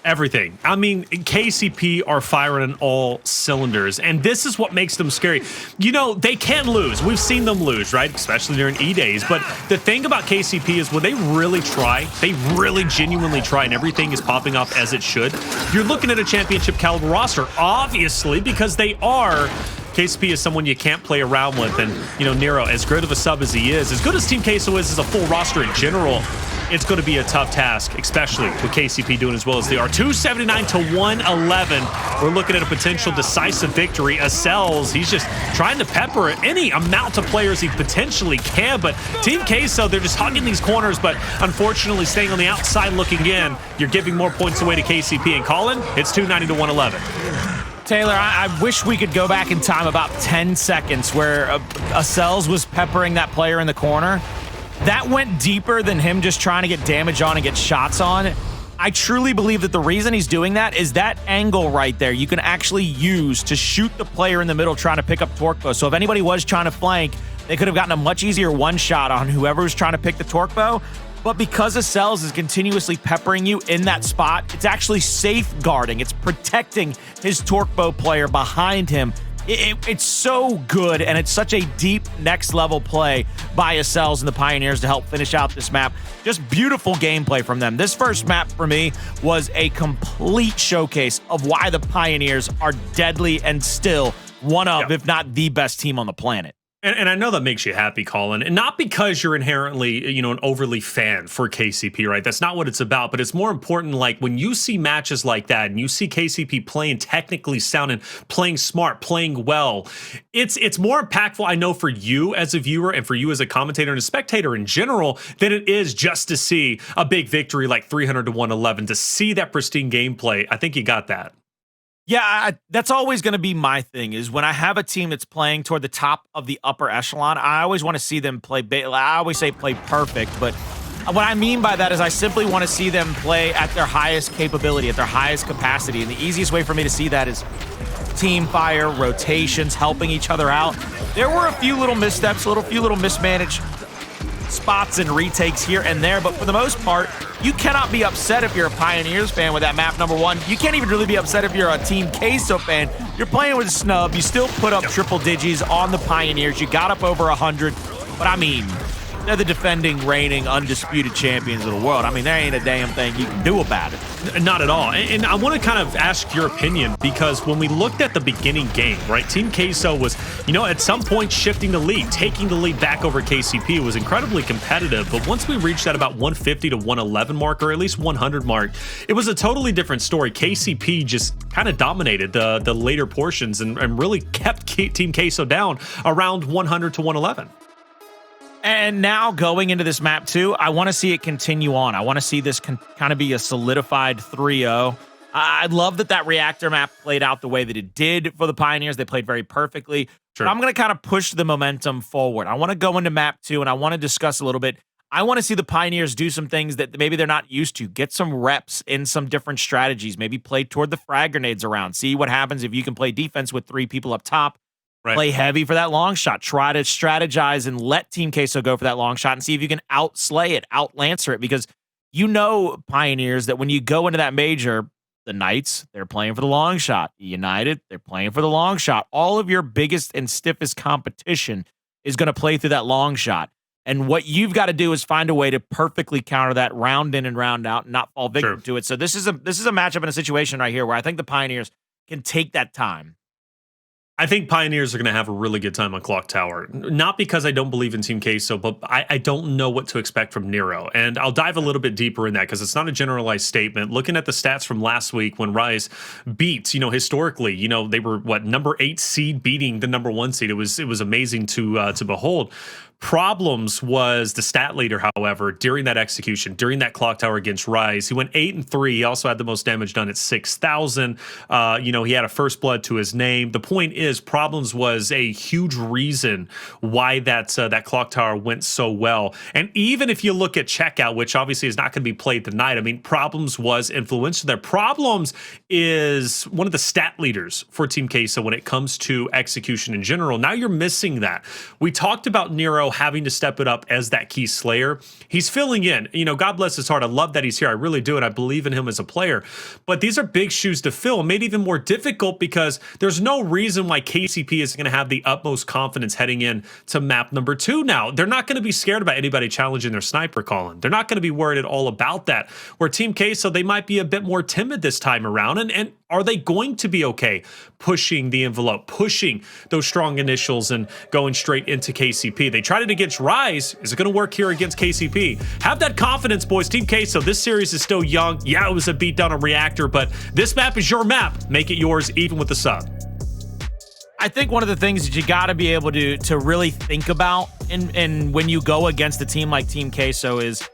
Everything. I mean, KCP are firing on all cylinders, and this is what makes them scary. You know, they can lose. We've seen them lose, right? Especially during E-Days. But the thing about KCP is when they really try, they really genuinely try, and everything is popping off as it should, you're looking at a championship caliber roster, obviously, because they are. KCP is someone you can't play around with, and, you know, Nero, as good of a sub as he is, as good as Team Queso is as a full roster in general, it's going to be a tough task, especially with KCP doing as well as they are. 279 to 111. We're looking at a potential decisive victory. Acells, he's just trying to pepper any amount of players he potentially can, but Team Queso, they're just hugging these corners, but unfortunately staying on the outside looking in, you're giving more points away to KCP. And Colin, it's 290 to 111. Taylor, I wish we could go back in time about 10 seconds where Acells was peppering that player in the corner. That went deeper than him just trying to get damage on and get shots on. I truly believe that the reason he's doing that is that angle right there you can actually use to shoot the player in the middle trying to pick up torque bow. So if anybody was trying to flank, they could have gotten a much easier one shot on whoever was trying to pick the torque bow. But because Acells is continuously peppering you in that spot, it's actually safeguarding. It's protecting his torque bow player behind him. It's so good, and it's such a deep next-level play by Acells and the Pioneers to help finish out this map. Just beautiful gameplay from them. This first map, for me, was a complete showcase of why the Pioneers are deadly and still one of, if not the best team on the planet. And I know that makes you happy, Colin, and not because you're inherently, you know, an overly fan for KCP, right? That's not what it's about, but it's more important, like, when you see matches like that and you see KCP playing technically sound and playing smart, playing well, it's more impactful, I know, for you as a viewer and for you as a commentator and a spectator in general than it is just to see a big victory like 300 to 111, to see that pristine gameplay. I think you got that. Yeah, that's always going to be my thing, is when I have a team that's playing toward the top of the upper echelon, I always want to see them play, I always say play perfect, but what I mean by that is I simply want to see them play at their highest capability, at their highest capacity, and the easiest way for me to see that is team fire, rotations, helping each other out. There were a few little missteps, few little mismanaged spots and retakes here and there, but for the most part, you cannot be upset if you're a Pioneers fan with that map, number one. You can't even really be upset if you're a Team Queso fan. You're playing with a snub. You still put up triple digits on the Pioneers. You got up over 100, but I mean, they're the defending, reigning, undisputed champions of the world. I mean, there ain't a damn thing you can do about it. Not at all. And I want to kind of ask your opinion, because when we looked at the beginning game, right, Team Queso was, at some point shifting the lead, taking the lead back over KCP. It was incredibly competitive, but once we reached that about 150 to 111 mark, or at least 100 mark, it was a totally different story. KCP just kind of dominated the later portions and really kept Team Queso down around 100 to 111. And now going into this map too, I want to see it continue on. I want to see this kind of be a solidified 3-0. I love that Reactor map played out the way that it did for the Pioneers. They played very perfectly. Sure. But I'm going to kind of push the momentum forward. I want to go into map 2 and I want to discuss a little bit. I want to see the Pioneers do some things that maybe they're not used to. Get some reps in some different strategies. Maybe play toward the frag grenades around. See what happens if you can play defense with 3 people up top. Right. Play heavy for that long shot. Try to strategize and let Team Queso go for that long shot and see if you can outslay it, outlancer it. Because Pioneers, that when you go into that major, the Knights, they're playing for the long shot. United, they're playing for the long shot. All of your biggest and stiffest competition is going to play through that long shot. And what you've got to do is find a way to perfectly counter that round in and round out and not fall victim to it. So this is a matchup in a situation right here where I think the Pioneers can take that time. I think Pioneers are going to have a really good time on Clocktower. Not because I don't believe in Team Queso, but I don't know what to expect from Nero. And I'll dive a little bit deeper in that because it's not a generalized statement. Looking at the stats from last week when Rise beat, historically, they were number 8 seed beating the number 1 seed. It was amazing to behold. Problems was the stat leader, however, during that execution, during that Clocktower against Rise. He went 8-3. He also had the most damage done at 6,000. He had a first blood to his name. The point is, Problems was a huge reason why that Clocktower went so well. And even if you look at Checkout, which obviously is not going to be played tonight, I mean, Problems was influential there. Problems is one of the stat leaders for Team Queso when it comes to execution in general. Now you're missing that. We talked about Nero having to step it up as that key slayer. He's filling in. God bless his heart. I love that he's here. I really do, and I believe in him as a player. But these are big shoes to fill, made even more difficult because there's no reason why KCP is going to have the utmost confidence heading in to map number 2 now. They're not going to be scared about anybody challenging their sniper, Colin. They're not going to be worried at all about that. Where Team Queso, they might be a bit more timid this time around. And are they going to be okay pushing the envelope, pushing those strong initials and going straight into KCP? They tried it against Rise. Is it going to work here against KCP? Have that confidence, boys. Team Queso, this series is still young. Yeah, it was a beatdown on Reactor, but this map is your map. Make it yours, even with the sub. I think one of the things that you got to be able to really think about and when you go against a team like Team Queso is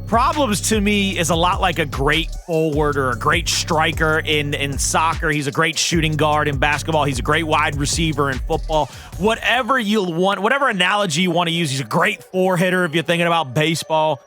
Problems to me is a lot like a great forward or a great striker in soccer. He's a great shooting guard in basketball. He's a great wide receiver in football. Whatever you want, whatever analogy you want to use, he's a great four-hitter if you're thinking about baseball.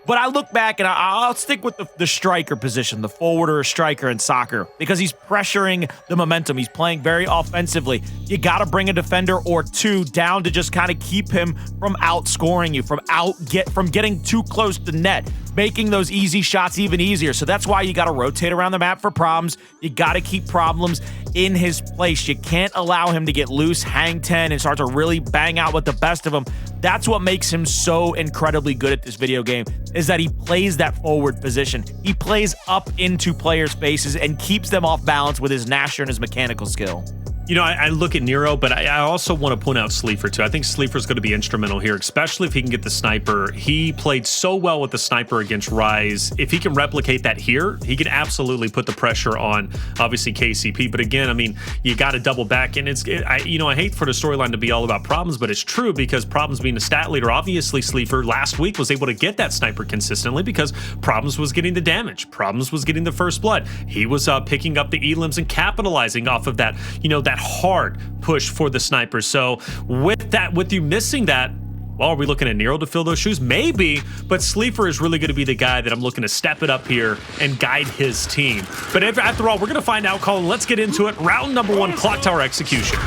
But I look back and I'll stick with the striker position, the forward or striker in soccer, because he's pressuring the momentum. He's playing very offensively. You got to bring a defender or two down to just kind of keep him from outscoring you, from getting too close to net, making those easy shots even easier. So that's why you got to rotate around the map for Problems. You got to keep Problems in his place. You can't allow him to get loose, hang 10, and start to really bang out with the best of them. That's what makes him so incredibly good at this video game, is that he plays that forward position. He plays up into players' faces and keeps them off balance with his Nasher and his mechanical skill. You know, I look at Nero, but I also want to point out Sleeafer, too. I think Sleeafer's going to be instrumental here, especially if he can get the sniper. He played so well with the sniper against Rise. If he can replicate that here, he can absolutely put the pressure on, obviously, KCP. But again, I mean, you got to double back. And I hate for the storyline to be all about Problems, but it's true because Problems being a stat leader, obviously, Sleeafer last week was able to get that sniper consistently because Problems was getting the damage. Problems was getting the first blood. He was picking up the elims and capitalizing off of that, that hard push for the sniper. So with you missing that, well, are we looking at Nero to fill those shoes? Maybe, but Sleeafer is really going to be the guy that I'm looking to step it up here and guide his team. But after all, we're going to find out, Colin. Let's get into it. Round number 1, Clocktower execution.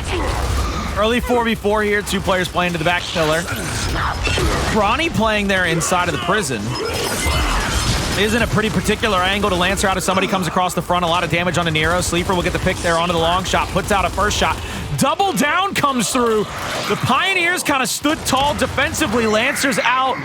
Early 4v4 here, 2 players playing to the back pillar. Bronny playing there inside of the prison. Isn't a pretty particular angle to Lancer out if somebody comes across the front. A lot of damage on the Nero. Sleeafer will get the pick there onto the long shot. Puts out a first shot. Double down comes through. The Pioneers kind of stood tall defensively. Lancer's out.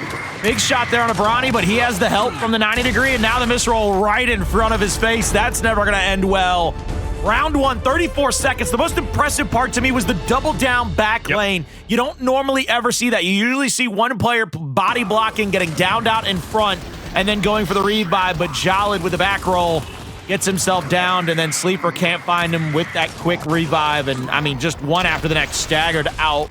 Big shot there on a Bronny, but he has the help from the 90 degree, and now the misroll right in front of his face. That's never going to end well. Round 1, 34 seconds. The most impressive part to me was the double down back lane. You don't normally ever see that. You usually see one player body blocking, getting downed out in front, and then going for the revive, but Jaled with the back roll gets himself downed, and then Sleeafer can't find him with that quick revive, and I mean, just one after the next, staggered out.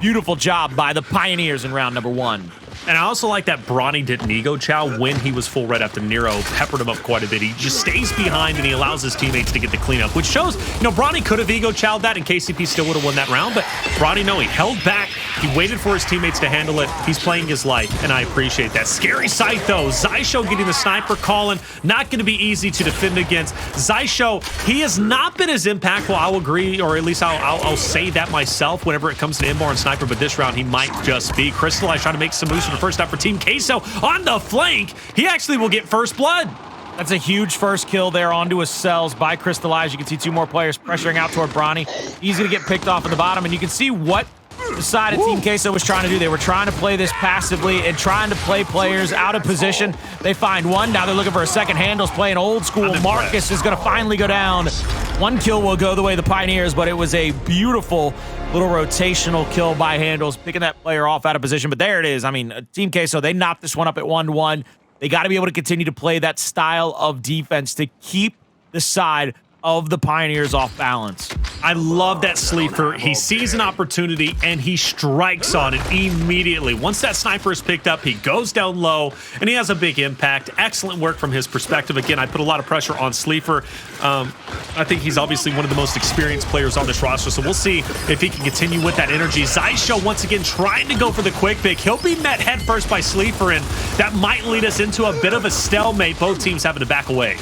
Beautiful job by the Pioneers in round number 1. And I also like that Bronny didn't ego chow when he was full red after Nero peppered him up quite a bit. He just stays behind and he allows his teammates to get the cleanup, which shows, Bronny could have ego chowed that and KCP still would have won that round, but Bronny, no, he held back. He waited for his teammates to handle it. He's playing his life, and I appreciate that. Scary sight, though. Xysho getting the sniper calling. Not going to be easy to defend against. Xysho, he has not been as impactful, I'll agree, or at least I'll say that myself whenever it comes to inborn sniper, but this round he might just be. Cristalize trying to make some moves for the first time for Team Queso on the flank. He actually will get first blood. That's a huge first kill there onto Acells by Cristalize. You can see 2 more players pressuring out toward Bronny. He's going to get picked off at the bottom, and you can see what the side of Team Queso was trying to do. They were trying to play this passively and trying to play players out of position. They find one. Now they're looking for a second. Hndles playing old school. Marcus is going to finally go down. 1 kill will go the way of the Pioneers, but it was a beautiful little rotational kill by Hndles, picking that player off out of position. But there it is. I mean, Team Queso, they knocked this one up at 1-1. They got to be able to continue to play that style of defense to keep the side of the Pioneers off balance. I love that Sleeafer. He sees an opportunity and he strikes on it immediately. Once that sniper is picked up, he goes down low and he has a big impact. Excellent work from his perspective. Again, I put a lot of pressure on Sleeafer. I think he's obviously one of the most experienced players on this roster, so we'll see if he can continue with that energy. Xysho once again trying to go for the quick pick. He'll be met head first by Sleeafer, and that might lead us into a bit of a stalemate. Both teams having to back away.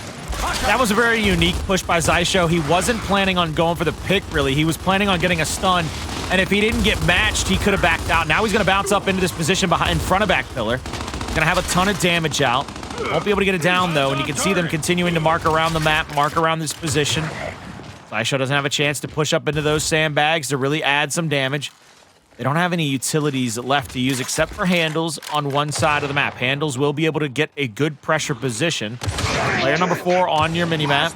That was a very unique push by Xysho. He wasn't planning on going for the pick, really. He was planning on getting a stun, and if he didn't get matched, he could have backed out. Now he's going to bounce up into this position in front of back pillar. Going to have a ton of damage out. Won't be able to get it down, though, and you can see them continuing to mark around the map, mark around this position. Xysho doesn't have a chance to push up into those sandbags to really add some damage. They don't have any utilities left to use except for Hndles on one side of the map. Hndles will be able to get a good pressure position. Player number 4 on your minimap.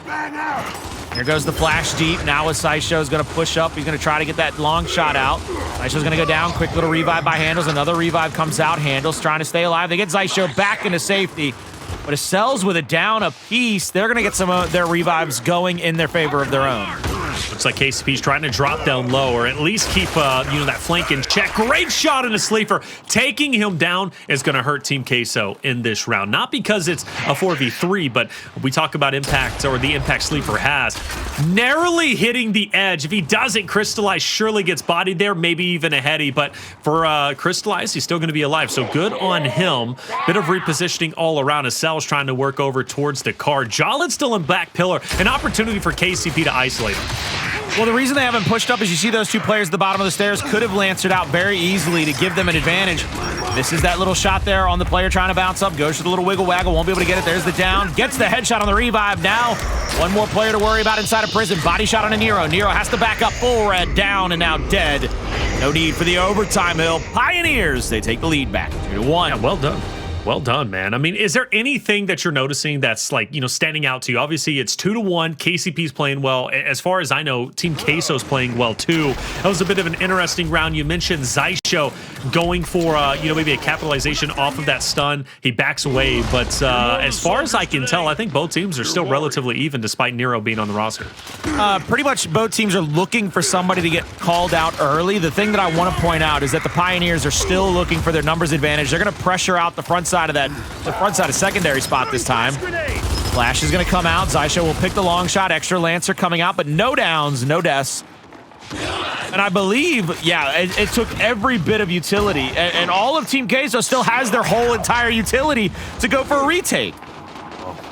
Here goes the flash deep. Now as Xysho is going to push up, he's going to try to get that long shot out. Xysho's going to go down. Quick little revive by Hndles. Another revive comes out. Hndles trying to stay alive. They get Xysho back into safety. But Acells with a down apiece, they're going to get some of their revives going in their favor of their own. Looks like KCP's trying to drop down low or at least keep that flank in check. Great shot into Sleeafer. Taking him down is going to hurt Team Queso in this round. Not because it's a 4v3, but we talk about impact or the impact Sleeafer has. Narrowly hitting the edge. If he doesn't, Cristalize surely gets bodied there, maybe even a heady. But for Cristalize, he's still going to be alive. So good on him. Bit of repositioning all around. Acells trying to work over towards the car. Jaled still in back pillar. An opportunity for KCP to isolate him. Well, the reason they haven't pushed up is you see those 2 players at the bottom of the stairs could have Lancered out very easily to give them an advantage. This is that little shot there on the player trying to bounce up. Goes to the little wiggle waggle. Won't be able to get it. There's the down. Gets the headshot on the revive. Now, 1 more player to worry about inside of prison. Body shot on a Nero. Nero has to back up. Full red down and now dead. No need for the overtime hill. Pioneers, they take the lead back 2-1. Yeah, well done. Well done, man. I mean, is there anything that you're noticing that's like, standing out to you? Obviously, it's 2-1. KCP's playing well. As far as I know, Team Queso's playing well too. That was a bit of an interesting round. You mentioned Xysho going for, maybe a capitalization off of that stun. He backs away, but as far as I can tell, I think both teams are still relatively even despite Nero being on the roster. Pretty much both teams are looking for somebody to get called out early. The thing that I want to point out is that the Pioneers are still looking for their numbers advantage. They're going to pressure out the front side of the front side of secondary spot this time. Flash is going to come out. Xysho will pick the long shot. Extra Lancer coming out, but no downs, no deaths. And I believe, it took every bit of utility. And all of Team Queso still has their whole entire utility to go for a retake.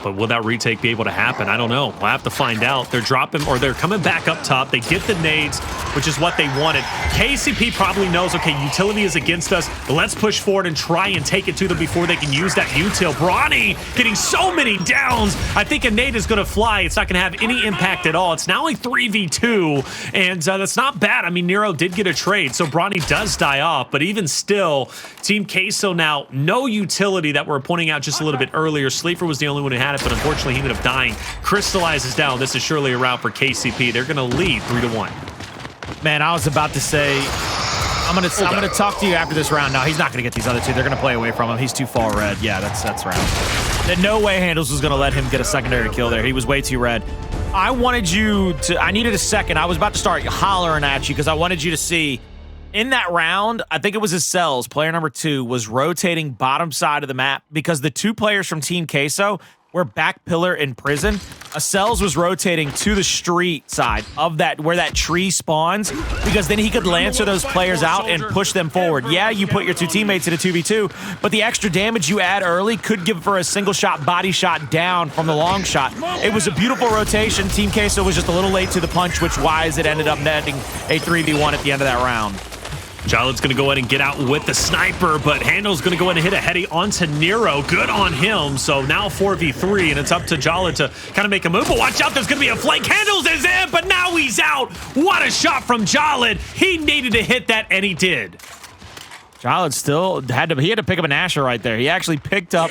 But will that retake be able to happen? I don't know. We'll have to find out. They're dropping, or they're coming back up top. They get the nades, which is what they wanted. KCP probably knows, okay, utility is against us. Let's push forward and try and take it to them before they can use that util. Bronny getting so many downs. I think a nade is going to fly. It's not going to have any impact at all. It's now a 3v2, and that's not bad. I mean, Nero did get a trade, so Bronny does die off, but even still, Team Queso now, no utility that we're pointing out just a little bit earlier. Sleeafer was the only one who had it, but unfortunately he ended up dying. Cristalize is down. This is surely a round for KCP. They're going to lead 3-1. Man, I was about to say, I'm gonna talk to you after this round. Now he's not gonna get these other two. They're gonna play away from him. He's too far red. Yeah, that's round. Then no way Hndles was gonna let him get a secondary kill there. He was way too red. I needed a second. I was about to start hollering at you because I wanted you to see in that round, I think it was Acells, player number 2, was rotating bottom side of the map because the 2 players from Team Queso were back pillar in prison. Acells was rotating to the street side of that, where that tree spawns, because then he could lancer those players out and push them forward. Yeah, you put your 2 teammates in a 2v2, but the extra damage you add early could give for a single shot body shot down from the long shot. It was a beautiful rotation. Team Queso was just a little late to the punch, which wise it ended up netting a 3v1 at the end of that round. Jaled's going to go ahead and get out with the sniper, but Hndles going to go ahead and hit a heady onto Nero. Good on him. So now 4v3, and it's up to Jaled to kind of make a move. But watch out, there's going to be a flank. Hndles is in, but now he's out. What a shot from Jaled. He needed to hit that, and he did. Jaled still had to pick up an Asher right there. He actually picked up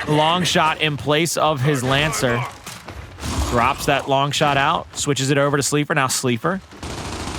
the long shot in place of his Lancer. Drops that long shot out, switches it over to Sleeafer. Now Sleeafer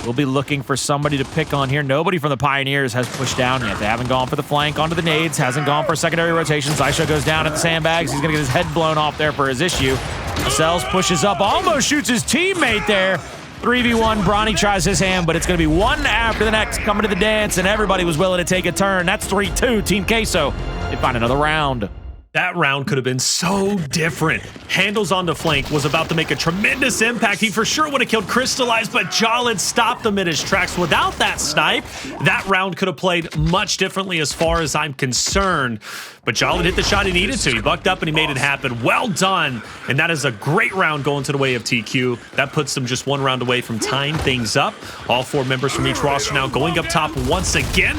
we'll be looking for somebody to pick on here. Nobody from the Pioneers has pushed down yet. They haven't gone for the flank onto the nades, hasn't gone for a secondary rotation. Xysho goes down at the sandbags. He's going to get his head blown off there for his issue. Acells pushes up, almost shoots his teammate there. 3v1, Bronny tries his hand, but it's going to be one after the next coming to the dance, and everybody was willing to take a turn. That's 3-2, Team Queso. They find another round. That round could have been so different. Hndles on the flank was about to make a tremendous impact. He for sure would have killed Cristalize, but Jaled stopped him in his tracks. Without that snipe, that round could have played much differently as far as I'm concerned. But Jaled hit the shot he needed to. He bucked up and he made it happen. Well done. And that is a great round going to the way of TQ. That puts them just one round away from tying things up. All 4 members from each roster now going up top once again.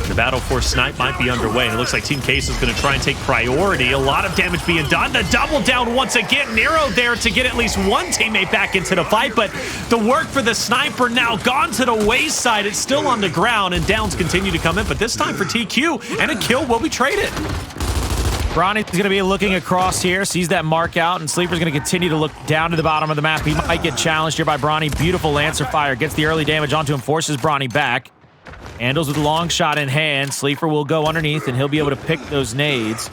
The battle for snipe might be underway. And it looks like Team Queso is going to try and take priority. A lot of damage being done. The double down once again. Nero there to get at least one teammate back into the fight. But the work for the sniper now gone to the wayside. It's still on the ground and downs continue to come in. But this time for TQ, and a kill will be traded. Bronny's going to be looking across here, sees that mark out, and Sleeafer's going to continue to look down to the bottom of the map. He might get challenged here by Bronny. Beautiful Lancer fire. Gets the early damage onto him, forces Bronny back. Hndles with a long shot in hand. Sleeafer will go underneath, and he'll be able to pick those nades.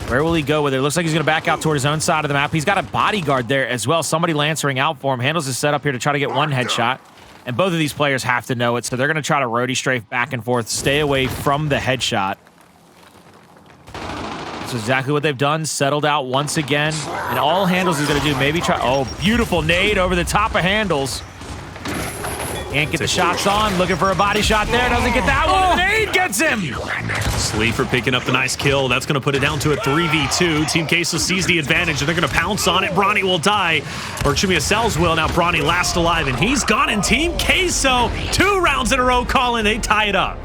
Where will he go with it? Looks like he's going to back out toward his own side of the map. He's got a bodyguard there as well. Somebody lancering out for him. Hndles is set up here to try to get one headshot. And both of these players have to know it, so they're going to try to roadie strafe back and forth, stay away from the headshot. That's exactly what they've done. Settled out once again. And all Hndles is going to do, maybe try... Oh, beautiful nade over the top of Hndles. Can't get the shots on. Looking for a body shot there. Doesn't get that one. Nade gets him. Sleeafer picking up the nice kill. That's going to put it down to a 3v2. Team Queso sees the advantage, and they're going to pounce on it. Bronny will die. Or excuse me, Acells will. Now Bronny last alive, and he's gone. And Team Queso, 2 rounds in a row calling. They tie it up.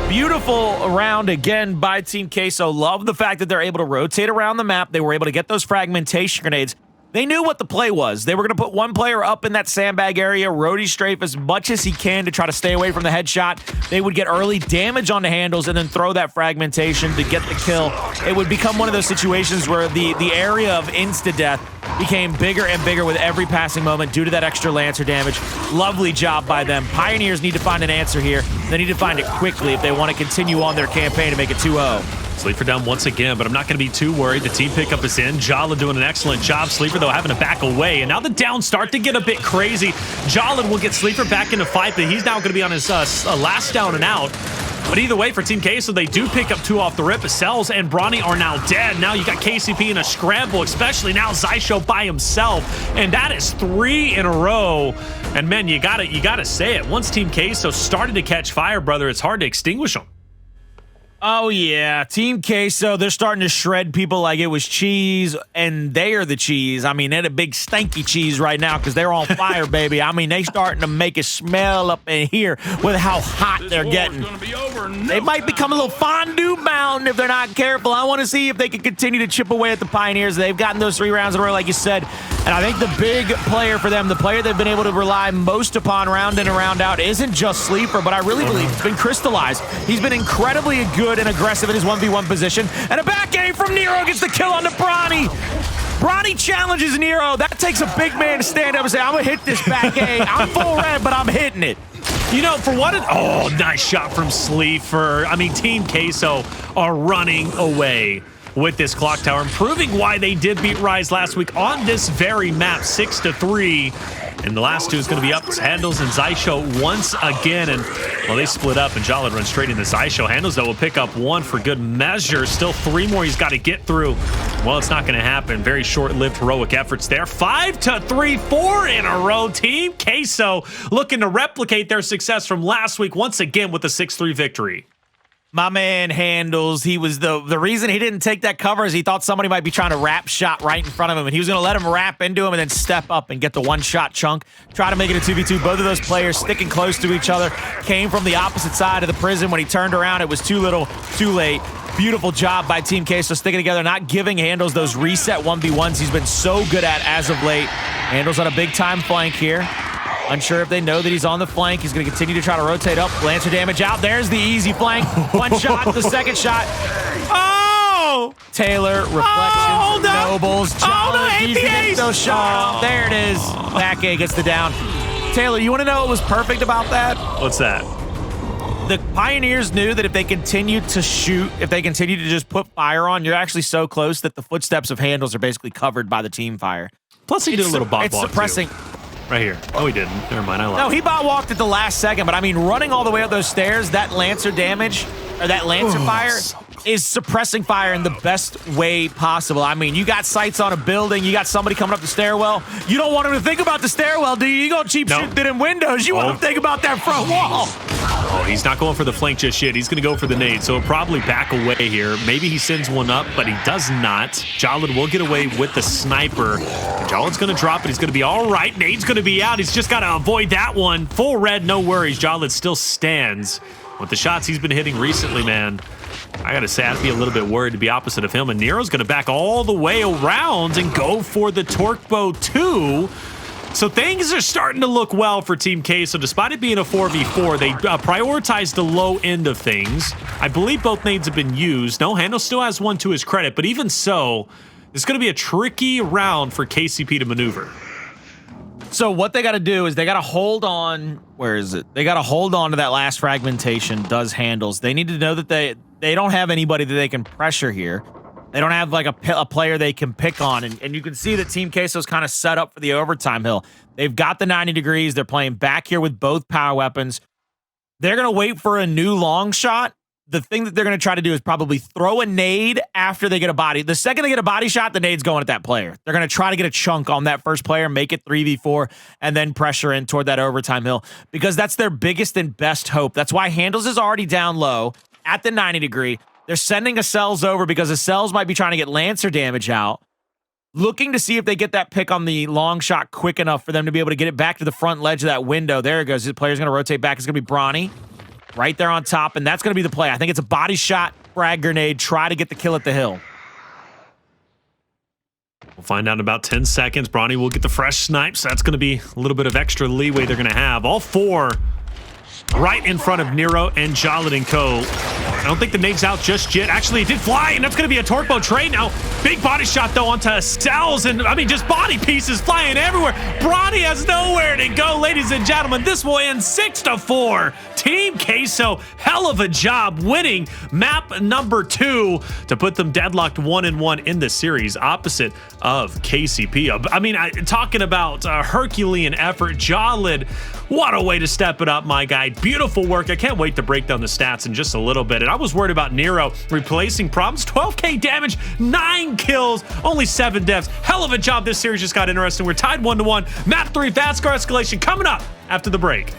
Beautiful round again by Team Queso. Love the fact that they're able to rotate around the map. They were able to get those fragmentation grenades. They knew what the play was. They were going to put one player up in that sandbag area, roadie strafe as much as he can to try to stay away from the headshot. They would get early damage on the Hndles and then throw that fragmentation to get the kill. It would become one of those situations where the area of insta-death became bigger and bigger with every passing moment due to that extra Lancer damage. Lovely job by them. Pioneers need to find an answer here. They need to find it quickly if they want to continue on their campaign to make it 2-0. Sleeafer down once again, but I'm not going to be too worried. The team pickup is in. Jaled doing an excellent job. Sleeafer, though, having to back away. And now the downs start to get a bit crazy. Jaled will get Sleeafer back into fight, but he's now going to be on his last down and out. But either way, for Team Queso, they do pick up 2 off the rip. Acells and Bronny are now dead. Now you got KCP in a scramble, especially now Xysho by himself. And that is 3 in a row. And, man, you gotta say it. Once Team Queso started to catch fire, brother, it's hard to extinguish them. Oh, yeah. Team Queso, they're starting to shred people like it was cheese, and they are the cheese. I mean, they're the big stanky cheese right now because they're on fire, baby. I mean, they starting to make it smell up in here with how hot they're getting. They might become a little fondue mountain if they're not careful. I want to see if they can continue to chip away at the Pioneers. They've gotten those 3 rounds in a row, like you said, and I think the big player for them, the player they've been able to rely most upon round in and round out, isn't just Sleeafer, but I really believe it's been Cristalize. He's been incredibly good and aggressive in his 1v1 position. And a back A from Nero gets the kill on the Bronny. Bronny challenges Nero. That takes a big man to stand up and say, I'm going to hit this back A. I'm full red, but I'm hitting it. You know, for what oh, nice shot from Sleeafer. I mean, Team Queso are running away with this Clocktower, and proving why they did beat Rise last week on this very map, 6-3. And the last 2 is going to be up. It's Hndles and Xysho once again. And, well, they split up, and Jaled runs straight into Xysho. Hndles, though, will pick up 1 for good measure. Still 3 more he's got to get through. Well, it's not going to happen. Very short-lived heroic efforts there. 5-3, 4 in a row. Team Queso looking to replicate their success from last week once again with a 6-3 victory. My man Hndles, he was the reason he didn't take that cover is he thought somebody might be trying to wrap shot right in front of him, and he was going to let him wrap into him and then step up and get the 1-shot chunk, try to make it a 2v2. Both of those players sticking close to each other, came from the opposite side of the prison. When he turned around, it was too little, too late. Beautiful job by Team Queso sticking together, not giving Hndles those reset 1v1s he's been so good at as of late. Hndles on a big-time flank here. Unsure if they know that he's on the flank. He's going to continue to try to rotate up. Lancer damage out. There's the easy flank. 1 shot, the 2nd shot. Oh! Taylor, Reflections, Nobles, Jaled, shot. There it is. Back A gets the down. Taylor, you want to know what was perfect about that? What's that? The Pioneers knew that if they continued to shoot, if they continued to just put fire on, you're actually so close that the footsteps of Hndles are basically covered by the team fire. Plus, he did a little bot It's walk, suppressing. too. Right here. Oh, he didn't. Never mind. I lied. No, he bot walked at the last second, but I mean, running all the way up those stairs, that Lancer damage, or that Lancer fire, is suppressing fire in the best way possible. I mean, you got sights on a building, you got somebody coming up the stairwell. You don't want him to think about the stairwell, do you? You gonna cheap shoot through them windows. You want him to think about that front wall. Oh, he's not going for the flank just yet. He's going to go for the nade, so he'll probably back away here. Maybe he sends one up, but he does not. Jaled will get away with the sniper. Jaled's going to drop it. He's going to be all right. Nade's going to be out. He's just got to avoid that one. Full red, no worries. Jaled still stands. With the shots he's been hitting recently, man, I got to say, I'd be a little bit worried to be opposite of him. And Nero's going to back all the way around and go for the Torque Bow 2. So things are starting to look well for Team Queso. Despite it being a 4v4, they prioritized the low end of things. I believe both nades have been used. No, Hndles still has 1 to his credit, but even so, it's going to be a tricky round for KCP to maneuver. So what they got to do is they got to hold on. Where is it? They got to hold on to that last fragmentation. Does Hndles. They need to know that they don't have anybody that they can pressure here. They don't have like a player they can pick on. And you can see that Team Queso's kind of set up for the overtime hill. They've got the 90 degrees. They're playing back here with both power weapons. They're going to wait for a new long shot. The thing that they're going to try to do is probably throw a nade after they get a body. The second they get a body shot, the nade's going at that player. They're going to try to get a chunk on that first player, make it 3v4, and then pressure in toward that overtime hill because that's their biggest and best hope. That's why Hndles is already down low at the 90 degree. They're sending Acells over because Acells might be trying to get Lancer damage out, looking to see if they get that pick on the long shot quick enough for them to be able to get it back to the front ledge of that window. There it goes. The player's going to rotate back. It's going to be Bronny right there on top, and that's going to be the play. I think it's a body shot, frag grenade, try to get the kill at the hill. We'll find out in about 10 seconds. Bronny will get the fresh snipe, so that's going to be a little bit of extra leeway they're going to have. All 4 right in front of Nero and Jaled and co. I don't think the nade's out just yet. Actually, it did fly, and that's going to be a Torque Bow trade now. Big body shot, though, onto Acells, and, I mean, just body pieces flying everywhere. Bronny has nowhere to go, ladies and gentlemen. This will end 6-4. Team Queso, hell of a job winning map number 2 to put them deadlocked 1-1 in the series, opposite of KCP. I mean, talking about Herculean effort, Jaled, what a way to step it up, my guy. Beautiful work. I can't wait to break down the stats in just a little bit. And I was worried about Nero replacing problems. 12k damage, 9 kills, only 7 deaths. Hell of a job. This series just got interesting. We're tied 1-1. Map 3, Vasgar Escalation coming up after the break.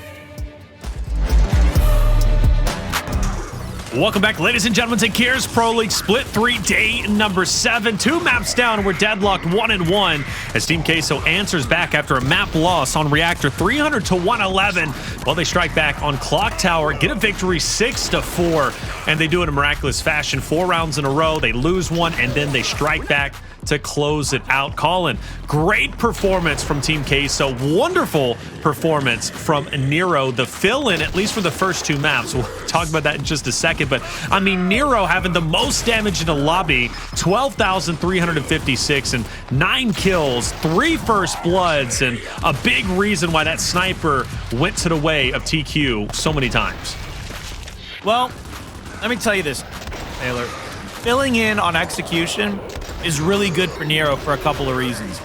Welcome back, ladies and gentlemen, to Gears Pro League Split 3, day number 7. 2 maps down, and we're deadlocked 1-1 as Team Queso answers back after a map loss on Reactor 300-111. Well, they strike back on Clocktower, get a victory 6-4, and they do it in miraculous fashion. 4 rounds in a row, they lose one, and then they strike back to close it out. Colin, great performance from Team Queso. Wonderful performance from Nero, the fill-in, at least for the first 2 maps. We'll talk about that in just a second. But, I mean, Nero having the most damage in the lobby, 12,356 and 9 kills, 3 first bloods, and a big reason why that sniper went to the way of TQ so many times. Well, let me tell you this, Taylor. Filling in on execution is really good for Nero for a couple of reasons.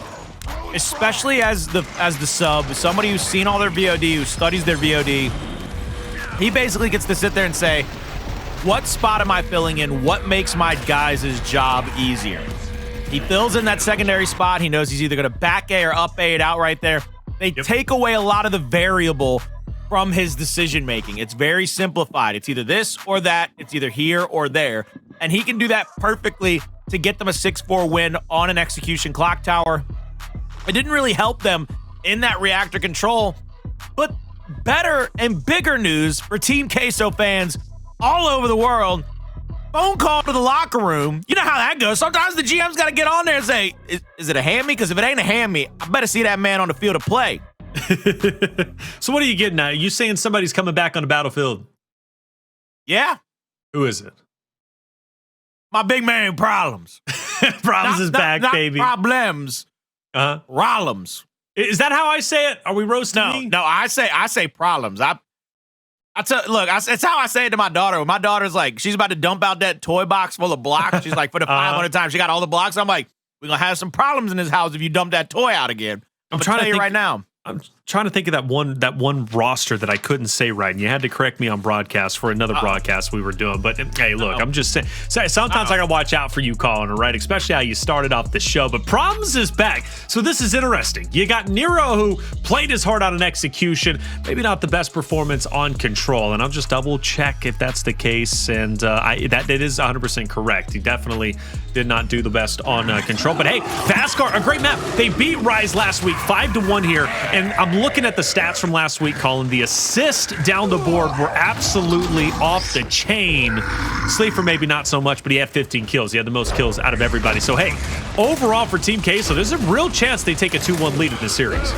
Especially as the sub, somebody who's seen all their VOD, who studies their VOD, he basically gets to sit there and say, what spot am I filling in? What makes my guys' job easier? He fills in that secondary spot. He knows he's either going to back A or up A it out right there. They take away a lot of the variable from his decision making. It's very simplified. It's either this or that. It's either here or there. And he can do that perfectly to get them a 6-4 win on an execution Clocktower. It didn't really help them in that Reactor control, but better and bigger news for Team Queso fans all over the world. Phone call to the locker room. You know how that goes. Sometimes the GM's got to get on there and say, is it a hammy? Because if it ain't a hammy, I better see that man on the field of play. So what are you getting at? Are you saying somebody's coming back on the battlefield? Yeah. Who is it? My big man Problems. Problems is back, not baby. Problems. Rollums. Is that how I say it? Are we roasting me? No, I say Problems. It's how I say it to my daughter. When my daughter's like, she's about to dump out that toy box full of blocks. She's like, for the 500 times she got all the blocks. I'm like, we're gonna have some problems in this house if you dump that toy out again. I'm trying to tell you right now. I'm trying to think of that one roster that I couldn't say right, and you had to correct me on broadcast for another broadcast we were doing. But hey, look, I'm just saying. Sometimes I gotta watch out for you, Colin, right? Especially how you started off the show. But Problems is back, so this is interesting. You got Nero, who played his heart out in execution, maybe not the best performance on control, and I'll just double check if that's the case. And that is 100% correct. He definitely did not do the best on control. But hey, Vasgar, a great map. They beat Rise last week, 5-1 here. And I'm looking at the stats from last week, Colin. The assists down the board were absolutely off the chain. Sleeafer maybe not so much, but he had 15 kills. He had the most kills out of everybody. So, hey, overall for Team Queso, there's a real chance they take a 2-1 lead in this series.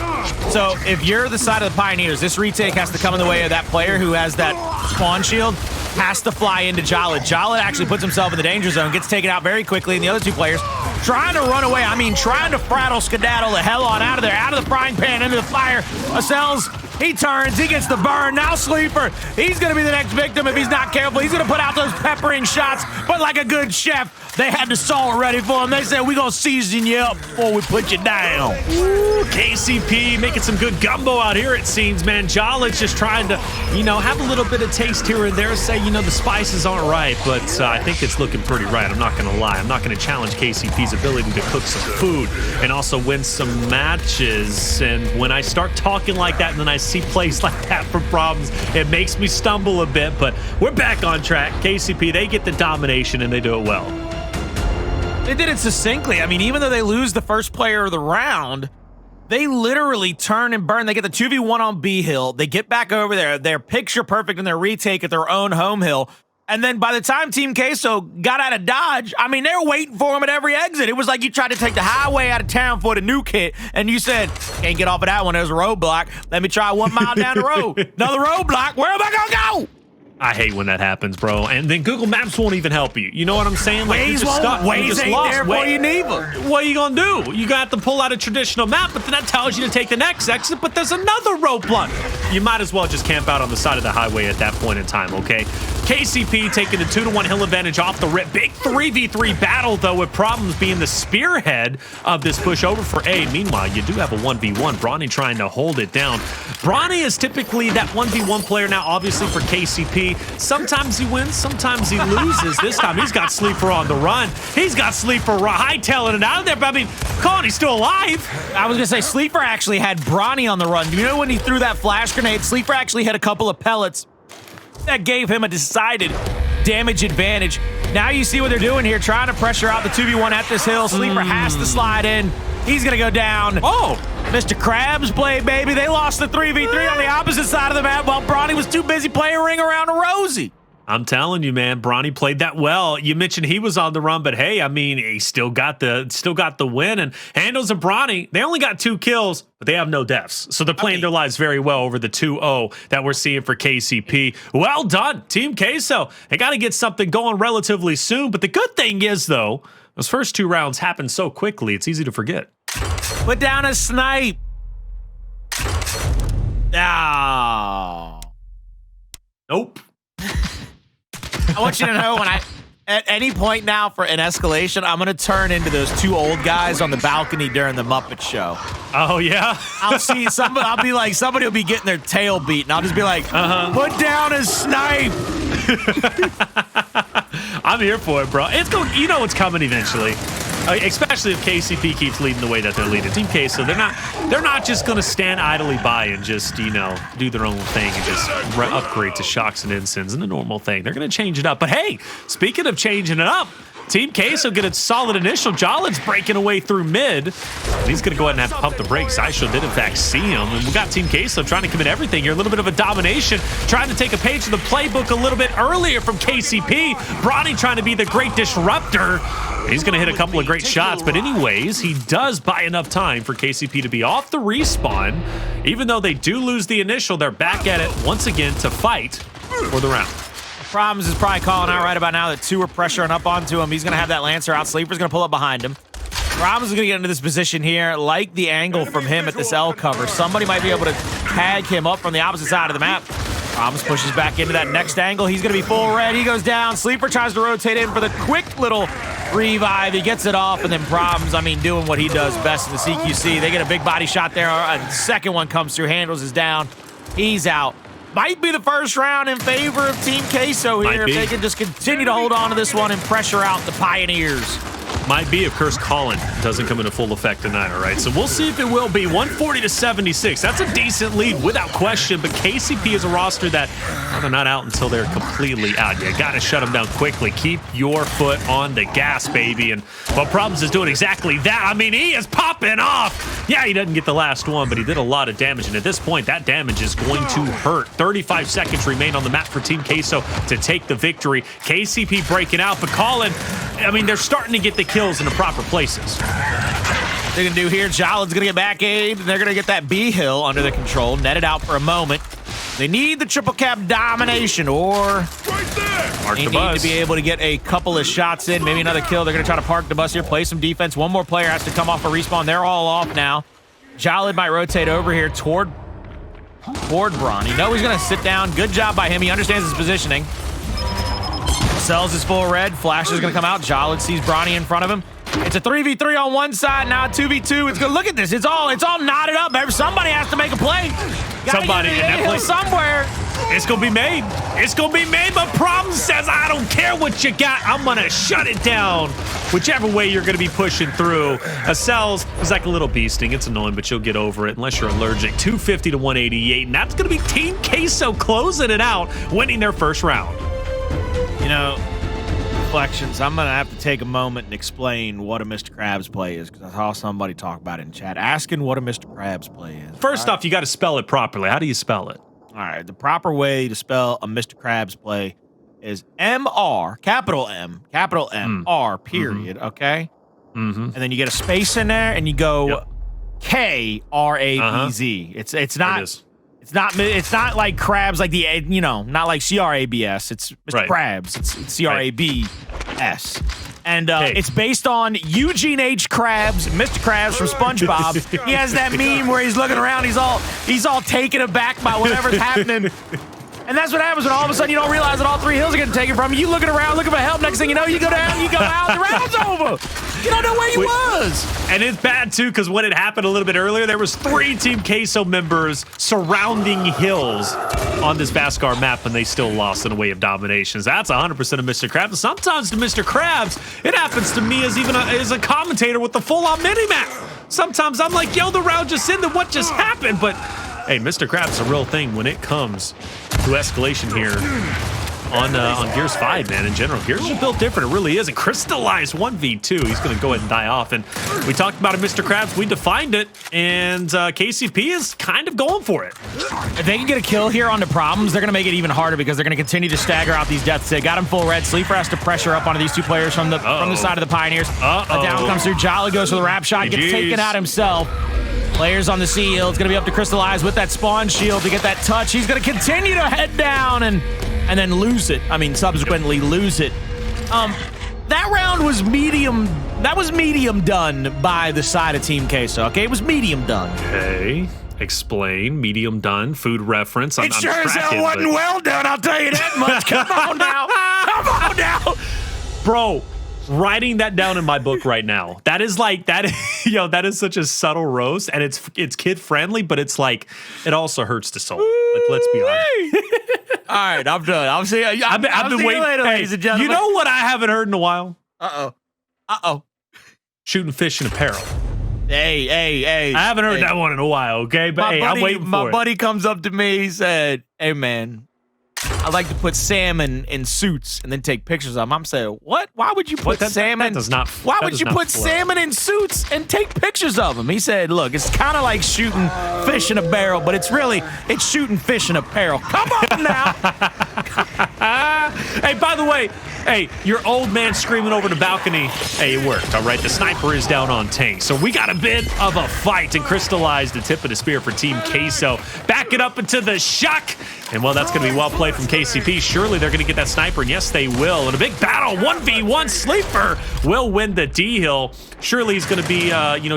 So, if you're the side of the Pioneers, this retake has to come in the way of that player who has that spawn shield. Has to fly into Jaled. Jaled actually puts himself in the danger zone, gets taken out very quickly, and the other 2 players trying to run away. I mean, trying to fraddle skedaddle the hell on out of there, out of the frying pan, into the fire. Acells, he turns, he gets the burn. Now Sleeafer, he's going to be the next victim if he's not careful. He's going to put out those peppering shots, but like a good chef, they had the salt ready for him. They said, we're going to season you up before we put you down. Ooh, KCP making some good gumbo out here, it seems, man. Jaled's just trying to, have a little bit of taste here and there, say, the spices aren't right, but I think it's looking pretty right. I'm not going to lie. I'm not going to challenge KCP's ability to cook some food and also win some matches. And when I start talking like that and then I see plays like that for Problems, it makes me stumble a bit, but we're back on track. KCP, they get the domination and they do it well. They did it succinctly. I mean, even though they lose the first player of the round, they literally turn and burn. They get the 2v1 on B hill. They get back over there. They're picture perfect in their retake at their own home hill. And then by the time Team Queso got out of Dodge, I mean, they're waiting for him at every exit. It was like you tried to take the highway out of town for the nuke hit, and you said, can't get off of that one. There's a roadblock. Let me try 1 mile down the road. Another roadblock. Where am I going to go? I hate when that happens, bro. And then Google Maps won't even help you. You know what I'm saying? Like, Waze won't. Waze ain't there for you neither. What are you going to do? You got to pull out a traditional map, but then that tells you to take the next exit, but there's another roadblock. You might as well just camp out on the side of the highway at that point in time, okay? KCP taking the 2-1 hill advantage off the rip. Big 3v3 battle, though, with Problems being the spearhead of this push over for A. Meanwhile, you do have a 1v1. Bronny trying to hold it down. Bronny is typically that 1v1 player now, obviously, for KCP. Sometimes he wins, sometimes he loses. This time, he's got Sleeafer on the run. He's got Sleeafer hightailing it out of there, but I mean, Colin, he's still alive. I was going to say, Sleeafer actually had Bronny on the run. Do you know when he threw that flash grenade, Sleeafer actually had a couple of pellets that gave him a decided damage advantage. Now you see what they're doing here, trying to pressure out the 2v1 at this hill. Sleeper has to slide in. He's going to go down. Oh, Mr. Krabs play, baby. They lost the 3v3 on the opposite side of the map while Bronny was too busy playing Ring Around a Rosie. I'm telling you, man, Bronny played that well. You mentioned he was on the run, but hey, I mean, he still got the win. And Hndles and Bronny, they only got 2 kills, but they have no deaths. So they're playing their lives very well over the 2-0 that we're seeing for KCP. Well done, Team Queso. They got to get something going relatively soon. But the good thing is, though, those first 2 rounds happened so quickly, it's easy to forget. Put down a snipe. Oh. Nope. I want you to know at any point now for an escalation, I'm going to turn into those 2 old guys on the balcony during the Muppet Show. Oh, yeah? I'll see somebody, I'll be like, somebody will be getting their tail beat, and I'll just be like, put down a snipe. I'm here for it, bro. It's going. You know it's coming eventually. Especially if KCP keeps leading the way that they're leading. Team Queso, they're not just going to stand idly by and just, do their own thing and just upgrade to shocks and ensigns and the normal thing. They're going to change it up. But hey, speaking of changing it up, Team Queso get a solid initial. Jaled's breaking away through mid. And he's going to go ahead and have to pump the brakes. Xysho did, in fact, see him. And we got Team Queso trying to commit everything here. A little bit of a domination. Trying to take a page from the playbook a little bit earlier from KCP. Bronny trying to be the great disruptor. He's going to hit a couple of great shots. But anyways, he does buy enough time for KCP to be off the respawn. Even though they do lose the initial, they're back at it once again to fight for the round. Problems is probably calling out right about now that 2 are pressuring up onto him. He's going to have that Lancer out. Sleeper's going to pull up behind him. Problems is going to get into this position here. Like the angle from him at this L cover. Somebody might be able to tag him up from the opposite side of the map. Problems pushes back into that next angle. He's going to be full red. He goes down. Sleeper tries to rotate in for the quick little revive. He gets it off, and then Problems, doing what he does best in the CQC. They get a big body shot there. A second one comes through. Hndles is down. He's out. Might be the first round in favor of Team Queso here if they can just continue to hold on to this one and pressure out the Pioneers. Might be if Curse Colin doesn't come into full effect tonight, all right? So we'll see if it will be 140-76. That's a decent lead without question, but KCP is a roster that they're not out until they're completely out. You got to shut them down quickly. Keep your foot on the gas, baby. And well, Problems is doing exactly that. He is popping off. Yeah, he doesn't get the last one, but he did a lot of damage. And at this point, that damage is going to hurt. 35 seconds remain on the map for Team Queso to take the victory. KCP breaking out, but Colin, they're starting to get the kills in the proper places. They're going to do here, Jaled's going to get back aid, and they're going to get that B hill under their control, net it out for a moment. They need the triple cap domination, or they need to be able to get a couple of shots in, maybe another kill. They're going to try to park the bus here, play some defense. One more player has to come off a respawn. They're all off now. Jaled might rotate over here toward Bronny. No, he's going to sit down. Good job by him. He understands his positioning. Acells is full red. Flash is going to come out. Jaled sees Bronny in front of him. It's a 3v3 on one side, now 2v2. It's good. Look at this. It's all knotted up. Somebody has to make a play. Somebody in that play somewhere. It's gonna be made. It's gonna be made, but Problem says, I don't care what you got. I'm gonna shut it down. Whichever way you're gonna be pushing through. Acells is like a little bee sting. It's annoying, but you'll get over it unless you're allergic. 250 to 188, and that's gonna be Team Queso closing it out, winning their first round. Reflections. I'm going to have to take a moment and explain what a Mr. Krabs play is, because I saw somebody talk about it in chat, asking what a Mr. Krabs play is. First off, you got to spell it properly. How do you spell it? All right. The proper way to spell a Mr. Krabs play is M-R, capital M, R, period, okay? Mm-hmm. And then you get a space in there, and you go K-R-A-B-Z. It's not... It's not like Krabs, like the, not like C-R-A-B-S. It's Mr. Krabs. It's C-R-A-B-S. And it's based on Eugene H. Krabs, Mr. Krabs from SpongeBob. He has that meme where he's looking around. He's all taken aback by whatever's happening. And that's what happens when all of a sudden you don't realize that all 3 hills are getting taken from you. You looking around, looking for help. Next thing you know, you go down, you go out, the round's over. You don't know where you was. And it's bad, too, because when it happened a little bit earlier, there was 3 Team Queso members surrounding hills on this Vasgar map, and they still lost in a way of dominations. That's 100% of Mr. Krabs. Sometimes to Mr. Krabs, it happens to me as a commentator with the full-on mini-map. Sometimes I'm like, yo, the round just ended. What just happened? But hey, Mr. Krabs is a real thing when it comes to escalation here. on Gears 5, man, in general. Gears are built different. It really is. And Cristalize 1v2. He's going to go ahead and die off. And we talked about it, Mr. Krabs. We defined it. And KCP is kind of going for it. If they can get a kill here on the problems, they're going to make it even harder because they're going to continue to stagger out these deaths. They got him full red. Sleeafer has to pressure up onto these two players from the side of the Pioneers. A down comes through. Jaled goes for the wrap shot. Gets taken out himself. Players on the seal. It's going to be up to Cristalize with that spawn shield to get that touch. He's going to continue to head down and then lose it. I mean, subsequently lose it. That round was medium. That was medium done by the side of Team Queso. Okay, it was medium done. Okay. Explain. Medium done. Food reference. It sure as hell wasn't well done, I'll tell you that much. Come on now. Come on now. Bro, writing that down in my book right now. That is like, that is such a subtle roast, and it's kid friendly, but it's like, it also hurts the soul. Let's be honest. All right, I'm done. I'll see you. I've been waiting, later, ladies and gentlemen. You know what I haven't heard in a while? Uh-oh. Shooting fish in apparel. Hey. I haven't heard that one in a while, okay? But I'm waiting for it. My buddy comes up to me, he said, hey, man, I like to put salmon in suits and then take pictures of them. I'm saying, what? Why would you put salmon? That does not. Why would you put salmon in suits and take pictures of them? He said, look, it's kind of like shooting fish in a barrel, but it's shooting fish in a barrel. Come on now. Hey, by the way, your old man screaming over the balcony. Hey, it worked, all right? The sniper is down on tank. So we got a bit of a fight and Cristalize the tip of the spear for Team Queso. Back it up into the shock. And, well, that's going to be well played from KCP. Surely they're going to get that sniper, and yes, they will. In a big battle, 1v1, Sleeafer will win the D-Hill. Surely he's going to be,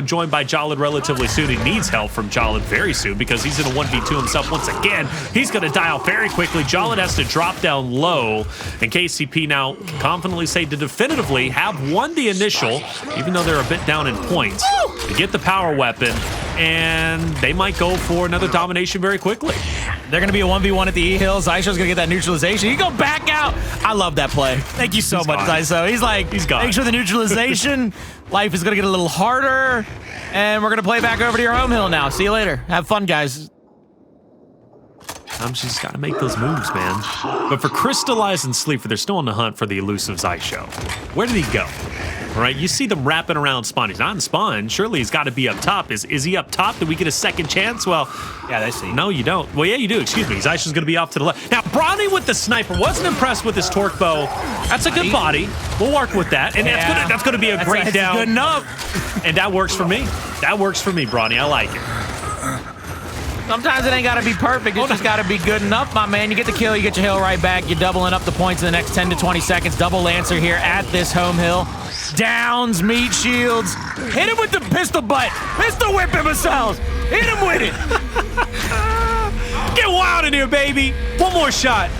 joined by Jaled relatively soon. He needs help from Jaled very soon because he's in a 1v2 himself once again. He's going to die out very quickly. Jaled has to drop down low, and KCP now can confidently say to definitively have won the initial, even though they're a bit down in points, to get the power weapon, and they might go for another domination very quickly. They're going to be a 1v1 at the E-Hills. Xysho's going to get that neutralization. He go back out. I love that play. Thank you so much, Xysho. He's gone. Thanks for the neutralization. Life is going to get a little harder. And we're going to play back over to your home hill now. See you later. Have fun, guys. She's got to make those moves, man. But for Cristalize and Sleeafer, they're still on the hunt for the elusive Xysho. Where did he go? All right, you see them wrapping around spawn. He's not in spawn. Surely he's got to be up top. Is he up top? Did we get a second chance? Well, yeah, they see. No, you don't. Well, yeah, you do. Excuse me. Xysho's going to be off to the left. Now, Bronny with the sniper. Wasn't impressed with his torque bow. That's a good body. We'll work with that. And that's going to be a great down. Good enough. And that works for me. That works for me, Bronny. I like it. Sometimes it ain't got to be perfect. It's just got to be good enough, my man. You get the kill, you get your hill right back. You're doubling up the points in the next 10 to 20 seconds. Double Lancer here at this home hill. Downs, meat shields. Hit him with the pistol butt. Pistol whip him, Acells. Hit him with it. Get wild in here, baby. One more shot.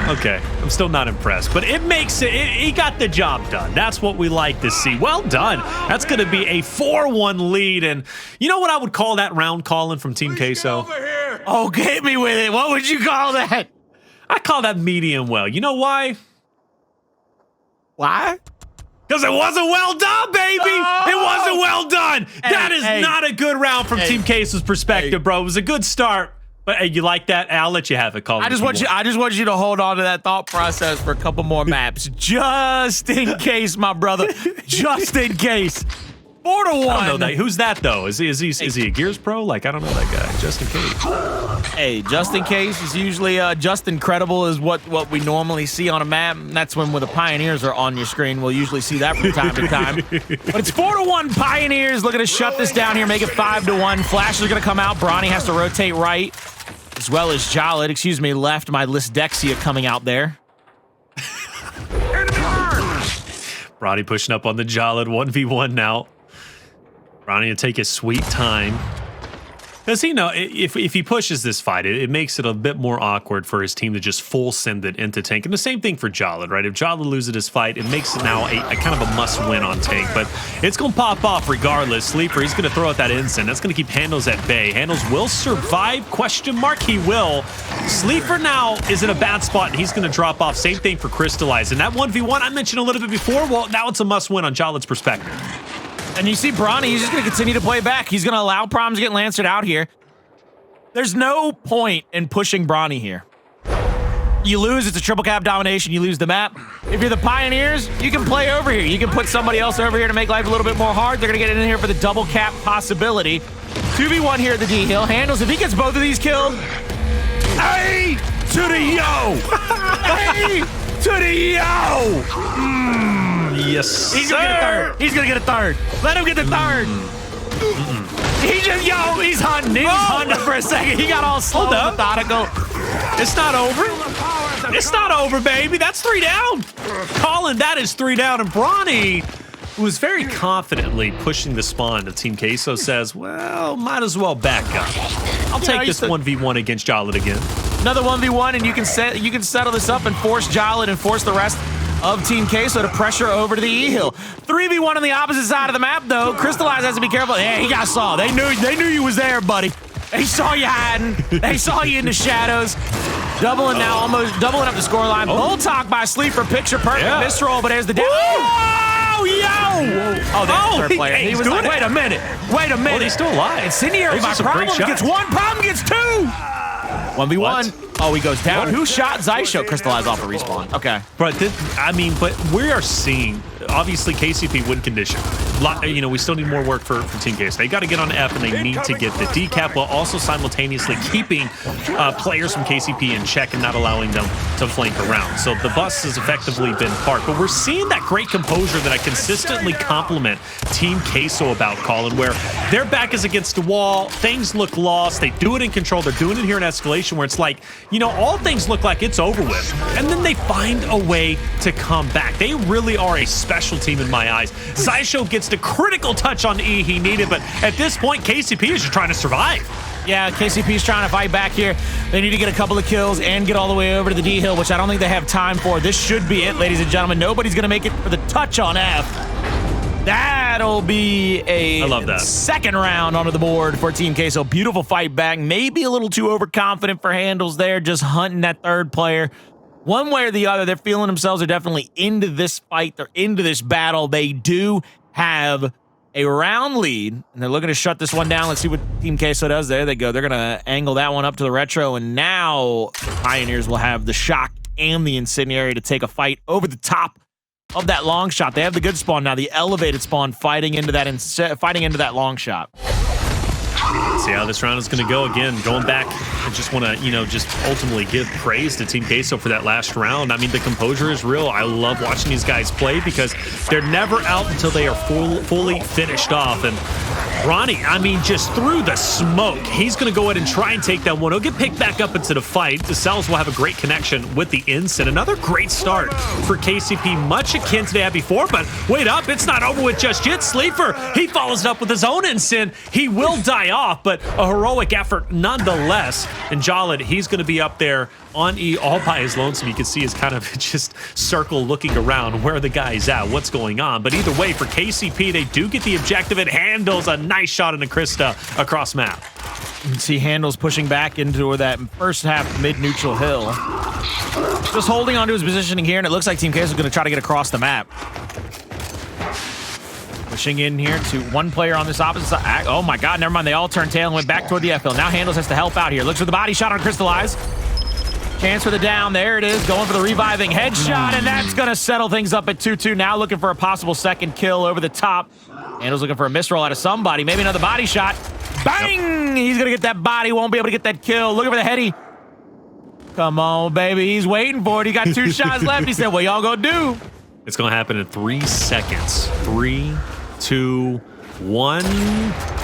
Okay, I'm still not impressed, but it makes it, he got the job done. That's what we like to see. Well done. That's going to be a 4-1 lead, and you know what I would call that round calling from Team Queso? Oh, get me with it. What would you call that? I call that medium well. You know why? Why? Because it wasn't well done, baby. It wasn't well done. That is not a good round from Team Queso's perspective, bro. It was a good start. But hey, you like that? I'll let you have it. Call. I just want you to hold on to that thought process for a couple more maps, just in case, my brother. Just in case. 4-1. I don't know that. Who's that though? Is he a Gears pro? Like I don't know that guy. Just in case. Hey, just in case is usually just incredible is what we normally see on a map. And that's when the Pioneers are on your screen. We'll usually see that from time to time. But it's 4-1 Pioneers looking to shut this down here, make it 5-1. Flash is gonna come out. Bronny has to rotate right. As well as Jaled, left. My Lysdexia coming out there. Bronny pushing up on the Jaled, 1v1 now. Bronny to take his sweet time. Because, if he pushes this fight, it makes it a bit more awkward for his team to just full send it into tank. And the same thing for Jaled, right? If Jaled loses this fight, it makes it now a kind of a must-win on tank. But it's going to pop off regardless. Sleeafer, he's going to throw out that instant. That's going to keep Hndles at bay. Hndles will survive? Question mark. He will. Sleeafer now is in a bad spot, and he's going to drop off. Same thing for Cristalize. And that 1v1 I mentioned a little bit before, well, now it's a must-win on Jaled's perspective. And you see Bronny, he's just going to continue to play back. He's going to allow problems to get Lancered out here. There's no point in pushing Bronny here. You lose, it's a triple cap domination, you lose the map. If you're the Pioneers, you can play over here. You can put somebody else over here to make life a little bit more hard. They're gonna get in here for the double cap possibility. 2v1 here at the D hill. Hndles, if he gets both of these killed, hey to the yo! Hey to the yo! Yes, He's gonna get a third. He's gonna get a third. Let him get the third. He just, he's hunting. He was hunting for a second. He got all slow and methodical. it's not over. It's not over, baby. That's 3 down. Colin, that is 3 down. And Bronny, who was very confidently pushing the spawn to Team Queso, says, well, might as well back up. I'll take this 1v1 against Jaled again. Another 1v1, and you can settle this up and force Jaled and force the rest of Team Queso to pressure over to the E-Hill. 3v1 on the opposite side of the map, though. Cristalize has to be careful. Yeah, he got saw. They knew you was there, buddy. They saw you hiding. They saw you in the shadows. Doubling now, almost doubling up the scoreline. Bull talk by Sleeafer. Picture perfect misroll, but there's the down. Oh, yo! Oh, there's the third player. He was like, wait a minute. Wait a minute. He's still alive. Incendiary by Problem gets one. Problem gets two. 1v1. What? Oh, he goes down. Who shot Xysho? Cristalize off a respawn. Okay. But but we are seeing, obviously, KCP win condition. You know, we still need more work for Team Queso. They got to get on F, and they need to get the decap while also simultaneously keeping players from KCP in check and not allowing them to flank around. So the bus has effectively been parked. But we're seeing that great composure that I consistently compliment Team Queso about, Colin, where their back is against the wall, things look lost, they do it in control, they're doing it here in Escalation, where it's like, you know, all things look like it's over with, and then they find a way to come back. They really are a special team in my eyes. Xysho gets the critical touch on E he needed, but at this point, KCP is just trying to survive. Yeah, KCP's trying to fight back here. They need to get a couple of kills and get all the way over to the D hill, which I don't think they have time for. This should be it, ladies and gentlemen. Nobody's going to make it for the touch on F. That'll be a second round onto the board for Team Queso. Beautiful fight back. Maybe a little too overconfident for Hndles there, just hunting that third player. One way or the other, they're feeling themselves. They're definitely into this fight. They're into this battle. They do have a round lead, and they're looking to shut this one down. Let's see what Team Queso does. There they go. They're going to angle that one up to the retro, and now the Pioneers will have the shock and the incendiary to take a fight over the top of that long shot. They have the good spawn now, the elevated spawn, fighting into that long shot. Let's see how this round is going to go. Again, going back, I just want to, you know, just ultimately give praise to Team Queso for that last round. I mean, the composure is real. I love watching these guys play because they're never out until they are fully finished off. And Bronny, I mean, just through the smoke, he's going to go ahead and try and take that one. He'll get picked back up into the fight. The Acells will have a great connection with the Ensign. Another great start for KCP, much akin to they had before, but wait up, it's not over with just yet. Sleeafer, he follows it up with his own Ensign. He will die off, but a heroic effort nonetheless. And Jaled, he's going to be up there on E all by his lonesome. You can see his kind of just circle looking around where the guy's at, what's going on. But either way, for KCP, they do get the objective. It handles a nice shot into Krista across map. You can see Hndles pushing back into that first half mid-neutral hill. Just holding onto his positioning here, and it looks like Team Queso is going to try to get across the map. Pushing in here to one player on this opposite side. Oh my god, never mind. They all turned tail and went back toward the FL. Now Hndles has to help out here. Looks for the body shot on Cristalize. Chance for the down. There it is. Going for the reviving headshot, and that's going to settle things up at 2-2. Now looking for a possible second kill over the top. Hndles looking for a misroll out of somebody. Maybe another body shot. Bang! He's going to get that body. Won't be able to get that kill. Looking for the heady. Come on, baby. He's waiting for it. He got 2 shots left. He said, what y'all going to do? It's going to happen in 3 seconds. 3, 2, 1.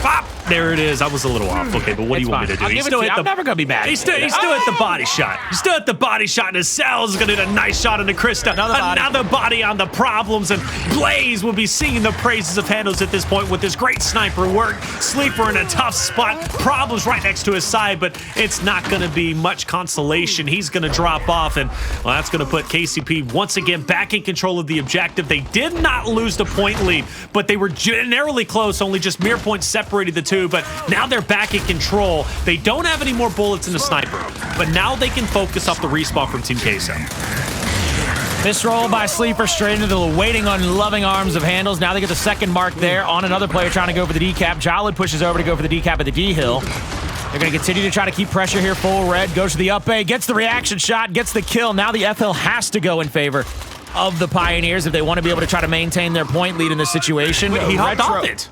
Pop! There it is. I was a little off. Okay, but what do you want me to do? I'm never going to be mad. He's still at the body shot. He's still at the body shot, and Acells is going to hit a nice shot into Krista. Another body on the problems, and Blaze will be singing the praises of Hndles at this point with his great sniper work. Sleeafer in a tough spot. Problems right next to his side, but it's not going to be much consolation. He's going to drop off, and well, that's going to put KCP once again back in control of the objective. They did not lose the point lead, but they were narrowly close. Only just mere points separated the two, but now they're back in control. They don't have any more bullets in the sniper, but now they can focus off the respawn from Team Queso. Misroll by Sleeafer straight into the waiting on loving arms of Hndles. Now they get the second mark there on another player trying to go for the decap. Jaled pushes over to go for the decap at the D hill. They're going to continue to try to keep pressure here. Full red goes to the up A, gets the reaction shot, gets the kill. Now the FL has to go in favor of the Pioneers if they want to be able to try to maintain their point lead in this situation. He hopped off it.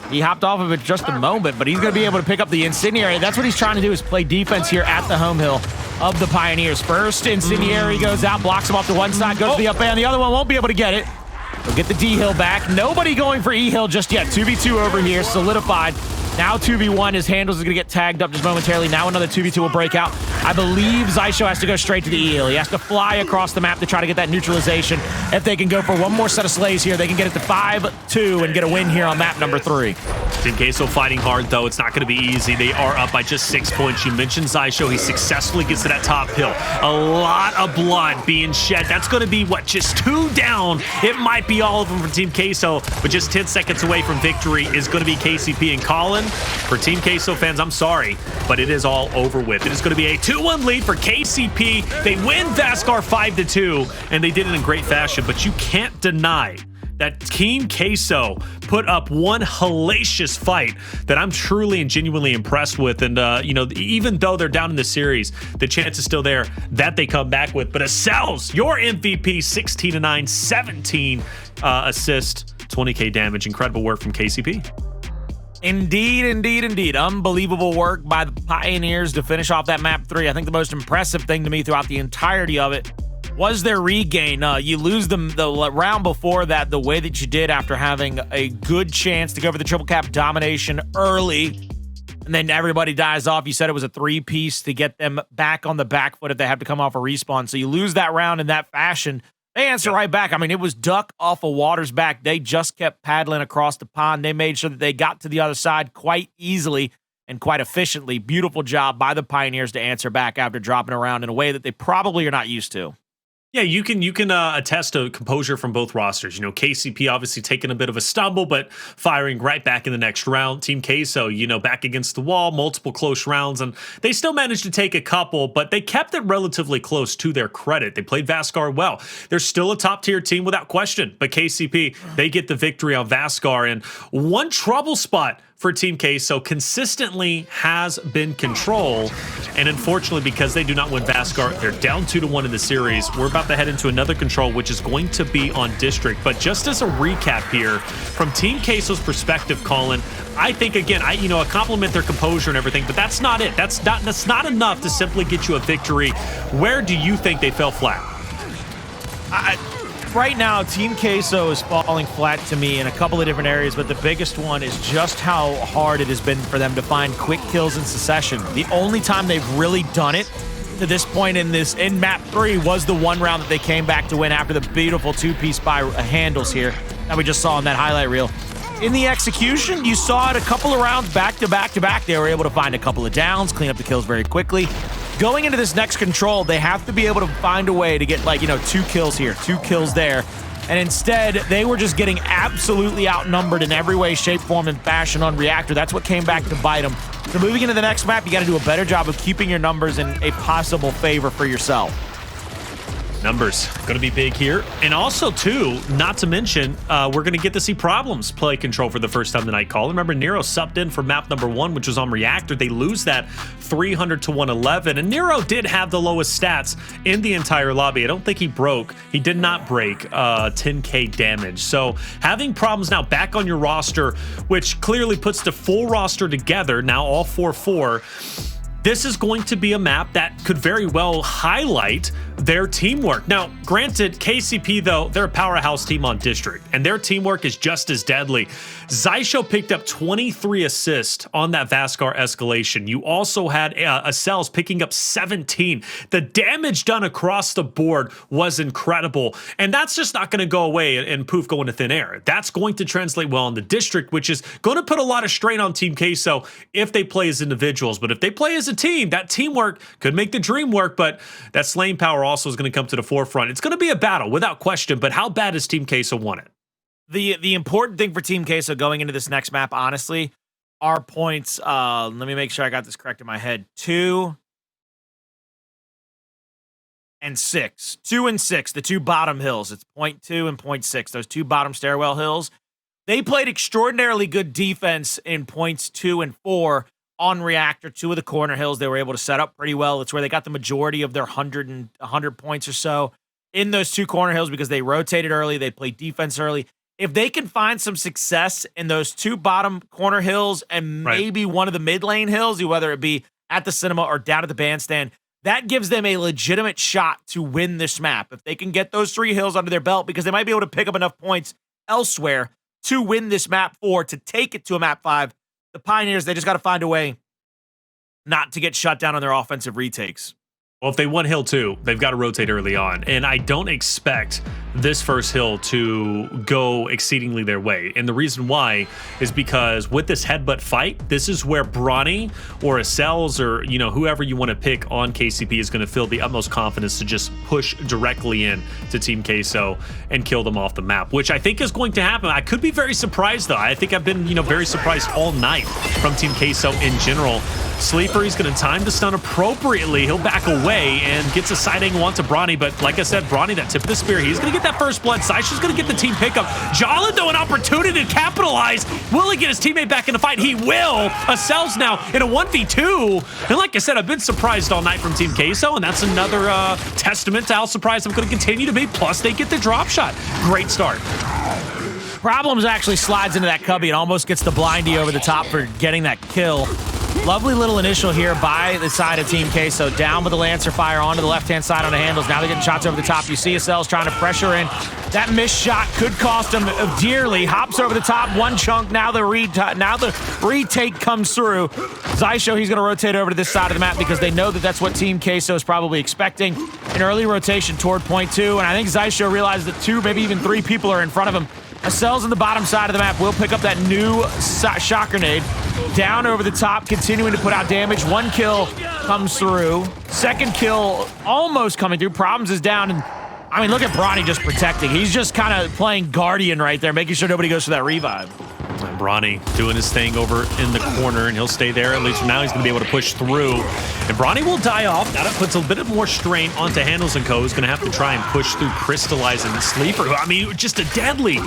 He hopped off of it just a moment, but he's going to be able to pick up the Incendiary. That's what he's trying to do, is play defense here at the home hill of the Pioneers. First, Incendiary goes out, blocks him off to one side, goes to the up A, and the other one won't be able to get it. He'll get the D hill back. Nobody going for E hill just yet. 2v2 over here, solidified. Now 2v1, his Hndles is going to get tagged up just momentarily. Now another 2v2 will break out. I believe Xysho has to go straight to the E hill. He has to fly across the map to try to get that neutralization. If they can go for one more set of slays here, they can get it to 5-2 and get a win here on map number 3. Team Queso fighting hard, though. It's not going to be easy. They are up by just 6 points. You mentioned Xysho. He successfully gets to that top hill. A lot of blood being shed. That's going to be, what, just 2 down? It might be all of them for Team Queso, but just 10 seconds away from victory is going to be KCP and Colin. For Team Queso fans, I'm sorry, but it is all over with. It is going to be a 2-1 lead for KCP. They win Vasgar 5-2, and they did it in great fashion, but you can't deny that Team Queso put up one hellacious fight that I'm truly and genuinely impressed with. And, you know, even though they're down in the series, the chance is still there that they come back with. But Acells, your MVP, 16-9, 17 assist, 20k damage. Incredible work from KCP. Indeed, indeed, indeed. Unbelievable work by the Pioneers to finish off that map 3. I think the most impressive thing to me throughout the entirety of it was their regain. You lose them the round before that the way that you did after having a good chance to go for the triple cap domination early, and then everybody dies off. You said it was a 3-piece to get them back on the back foot if they have to come off a respawn. So you lose that round in that fashion. They answer right back. I mean, it was duck off of water's back. They just kept paddling across the pond. They made sure that they got to the other side quite easily and quite efficiently. Beautiful job by the Pioneers to answer back after dropping around in a way that they probably are not used to. Yeah, you can attest to composure from both rosters. You know, KCP obviously taking a bit of a stumble, but firing right back in the next round. Team Queso, you know, back against the wall, multiple close rounds, and they still managed to take a couple, but they kept it relatively close to their credit. They played Vasgar well. They're still a top-tier team without question, but KCP, they get the victory on Vasgar. And one trouble spot for Team Queso consistently has been control. And unfortunately, because they do not win Vasgar, they're down 2-1 in the series. We're about to head into another control, which is going to be on District. But just as a recap here, from Team Queso's perspective, Colin, I think, again, I compliment their composure and everything, but that's not it. That's not enough to simply get you a victory. Where do you think they fell flat? Right now, Team Queso is falling flat to me in a couple of different areas, but the biggest one is just how hard it has been for them to find quick kills in succession. The only time they've really done it to this point in map 3 was the one round that they came back to win after the beautiful 2-piece by Hndles here that we just saw in that highlight reel. In the execution, you saw it a couple of rounds back to back to back. They were able to find a couple of downs, clean up the kills very quickly. Going into this next control, they have to be able to find a way to get, 2 kills here, 2 kills there. And instead, they were just getting absolutely outnumbered in every way, shape, form, and fashion on Reactor. That's what came back to bite them. So moving into the next map, you got to do a better job of keeping your numbers in a possible favor for yourself. Numbers going to be big here. And also, too, not to mention, we're going to get to see Problems play control for the first time tonight, Colin. Remember, Nero subbed in for map number 1, which was on Reactor. They lose that 300 to 111. And Nero did have the lowest stats in the entire lobby. I don't think he broke. He did not break 10k damage. So having Problems now back on your roster, which clearly puts the full roster together, now all 4-4, this is going to be a map that could very well highlight their teamwork. Now, granted, KCP, though, they're a powerhouse team on District, and their teamwork is just as deadly. Xysho picked up 23 assists on that Vasgar escalation. You also had Acells picking up 17. The damage done across the board was incredible, and that's just not going to go away and poof, go into thin air. That's going to translate well in the District, which is going to put a lot of strain on Team Queso if they play as individuals. But if they play as a team, that teamwork could make the dream work, but that slaying power also is going to come to the forefront. It's going to be a battle without question, but how bad does Team Queso want it? The important thing for Team Queso going into this next map, honestly, are points. Let me make sure I got this correct in my head. 2 and 6. 2 and 6, the 2 bottom hills. It's point 2 and point 6, those 2 bottom stairwell hills. They played extraordinarily good defense in points 2 and 4, on Reactor. 2 of the corner hills they were able to set up pretty well. It's where they got the majority of their 100 points or so in those 2 corner hills because they rotated early. They played defense early. If they can find some success in those 2 bottom corner hills and maybe one of the mid lane hills, whether it be at the cinema or down at the bandstand, that gives them a legitimate shot to win this map. If they can get those 3 hills under their belt, because they might be able to pick up enough points elsewhere to win this map 4, to take it to a map 5, the Pioneers, they just got to find a way not to get shut down on their offensive retakes. Well, if they won hill 2, they've got to rotate early on. And I don't expect this first hill to go exceedingly their way. And the reason why is because with this headbutt fight, this is where Bronny or Acells or, whoever you want to pick on KCP is going to feel the utmost confidence to just push directly in to Team Queso and kill them off the map, which I think is going to happen. I could be very surprised, though. I think I've been, very surprised all night from Team Queso in general. Sleeper, he's going to time the stun appropriately. He'll back away and gets a side angle onto Bronny. But like I said, Bronny, that tip of the spear, he's going to get that first blood. Xysho's going to get the team pickup. Jaled, though, an opportunity to capitalize. Will he get his teammate back in the fight? He will. Acells now in a 1v2. And like I said, I've been surprised all night from Team Queso, and that's another testament to how surprised I'm going to continue to be. Plus, they get the drop shot. Great start. Problems actually slides into that cubby and almost gets the blindy over the top for getting that kill. Lovely little initial here by the side of Team Queso. Down with the Lancer fire onto the left-hand side on the Hndles. Now they're getting shots over the top. You see Acells trying to pressure in. That missed shot could cost him dearly. Hops over the top, 1 chunk. Now the retake comes through. Xysho, he's going to rotate over to this side of the map because they know that that's what Team Queso is probably expecting. An early rotation toward point 2, and I think Xysho realized that 2, maybe even 3 people are in front of him. Acells on the bottom side of the map will pick up that new shock grenade. Down over the top, continuing to put out damage. 1 kill comes through. 2nd kill almost coming through. Problems is down. And I mean, look at Bronny just protecting. He's just kind of playing Guardian right there, making sure nobody goes for that revive. And Bronny doing his thing over in the corner, and he'll stay there. At least for now, he's going to be able to push through. And Bronny will die off. Now that puts a bit more strain onto Hndles and Co. Who's going to have to try and push through Cristalize and Sleeafer. I mean, just a deadly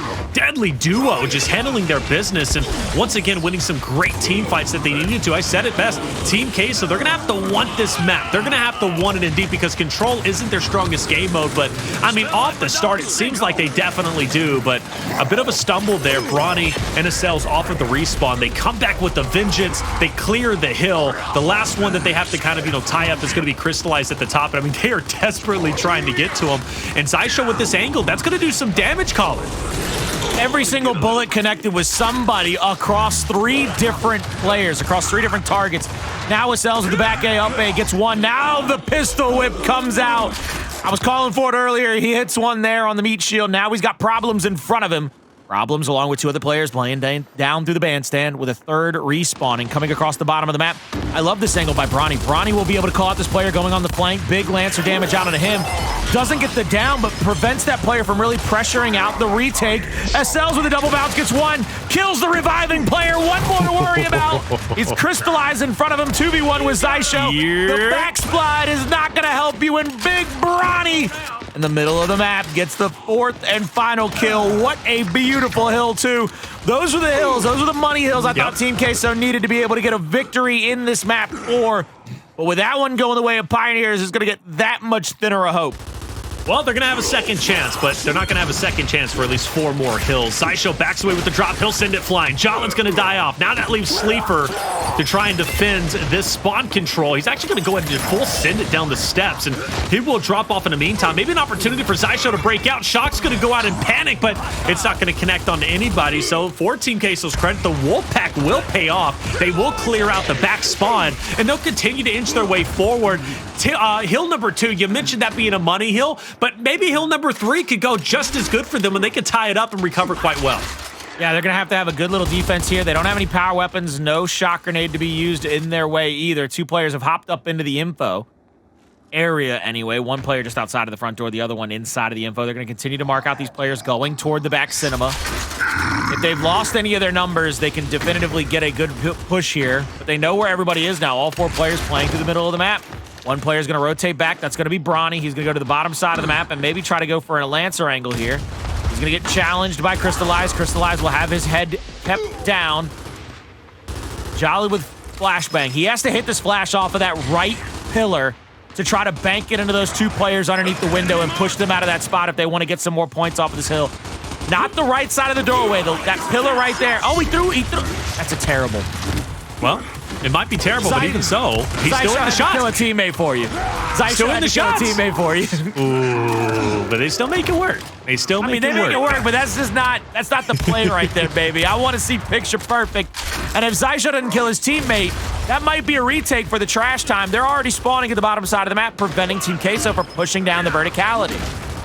duo, just handling their business. And once again, winning some great team fights that they needed to. I said it best. Team Queso, they're going to have to want this map. They're going to have to want it indeed because control isn't their strongest game mode. But, I mean, off the start, it seems like they definitely do. But a bit of a stumble there. Bronny and Acells off of the respawn. They come back with the vengeance. They clear the hill. The last one that they have to kind of, tie up is going to be Cristalized at the top. And I mean, they are desperately trying to get to him. And Xysho with this angle, that's going to do some damage, Colin. Every single bullet connected with somebody across 3 different players, across 3 different targets. Now Acells with the back A, up A, gets 1. Now the pistol whip comes out. I was calling for it earlier. He hits 1 there on the meat shield. Now he's got problems in front of him. Problems along with 2 other players playing down through the bandstand with a 3rd respawning coming across the bottom of the map. I love this angle by Bronny. Bronny will be able to call out this player going on the flank. Big Lancer damage out onto him. Doesn't get the down, but prevents that player from really pressuring out the retake. Acells with a double bounce gets 1. Kills the reviving player. 1 more to worry about. He's Cristalized in front of him. 2v1 with Xysho. The backslide is not going to help you, and Big Bronny in the middle of the map gets the 4th and final kill. What a beautiful hill, too. Those are the hills. Those are the money hills I thought Team Queso needed to be able to get a victory in this map 4. But with that one going the way of Pioneers, it's going to get that much thinner a hope. Well, they're going to have a second chance, but they're not going to have a second chance for at least 4 more hills. Xysho backs away with the drop. He'll send it flying. Jaled's going to die off. Now that leaves Sleeafer to try and defend this spawn control. He's actually going to go ahead and just full send it down the steps, and he will drop off in the meantime. Maybe an opportunity for Xysho to break out. Shock's going to go out and panic, but it's not going to connect onto anybody. So for Team Queso's credit, the Wolfpack will pay off. They will clear out the back spawn, and they'll continue to inch their way forward. Hill number 2, you mentioned that being a money hill, but maybe hill number 3 could go just as good for them, and they could tie it up and recover quite well. Yeah, they're going to have a good little defense here. They don't have any power weapons, no shock grenade to be used in their way either. 2 players have hopped up into the info area anyway. 1 player just outside of the front door, the other one inside of the info. They're going to continue to mark out these players going toward the back cinema. If they've lost any of their numbers, they can definitively get a good push here, but they know where everybody is now. All 4 players playing through the middle of the map. 1 player's going to rotate back. That's going to be Bronny. He's going to go to the bottom side of the map and maybe try to go for a Lancer angle here. He's going to get challenged by Cristalize. Cristalize will have his head kept down. Jaled with flashbang. He has to hit this flash off of that right pillar to try to bank it into those two players underneath the window and push them out of that spot if they want to get some more points off of this hill. Not the right side of the doorway, that pillar right there. Oh, he threw. That's a terrible. Well, it might be terrible, but even so, he's still in the shots. Kill a teammate for you. Still in the shots. Kill a teammate for you. Ooh, but they still make it work. They still make it work. They make it work, but that's not the play right there, baby. I want to see picture perfect. And if Xysho doesn't kill his teammate, that might be a retake for the trash time. They're already spawning at the bottom side of the map, preventing Team Queso from pushing down the verticality.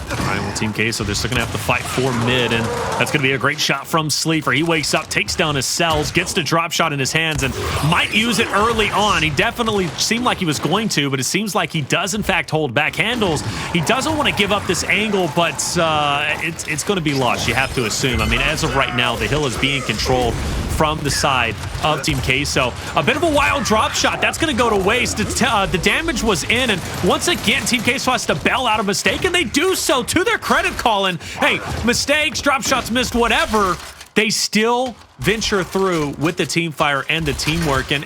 All right, well, Team Queso, they're still going to have to fight for mid, and that's going to be a great shot from Sleeafer. He wakes up, takes down Acells, gets the drop shot in his hands, and might use it early on. He definitely seemed like he was going to, but it seems like he does, in fact, hold back Hndles. He doesn't want to give up this angle, but it's going to be lost, you have to assume. I mean, as of right now, the hill is being controlled from the side of Team Queso. A bit of a wild drop shot. That's going to go to waste. The damage was in, and once again, Team Queso has to bail out a mistake, and they do so to their credit, Colin. Hey, mistakes, drop shots missed, whatever, they still venture through with the team fire and the teamwork. And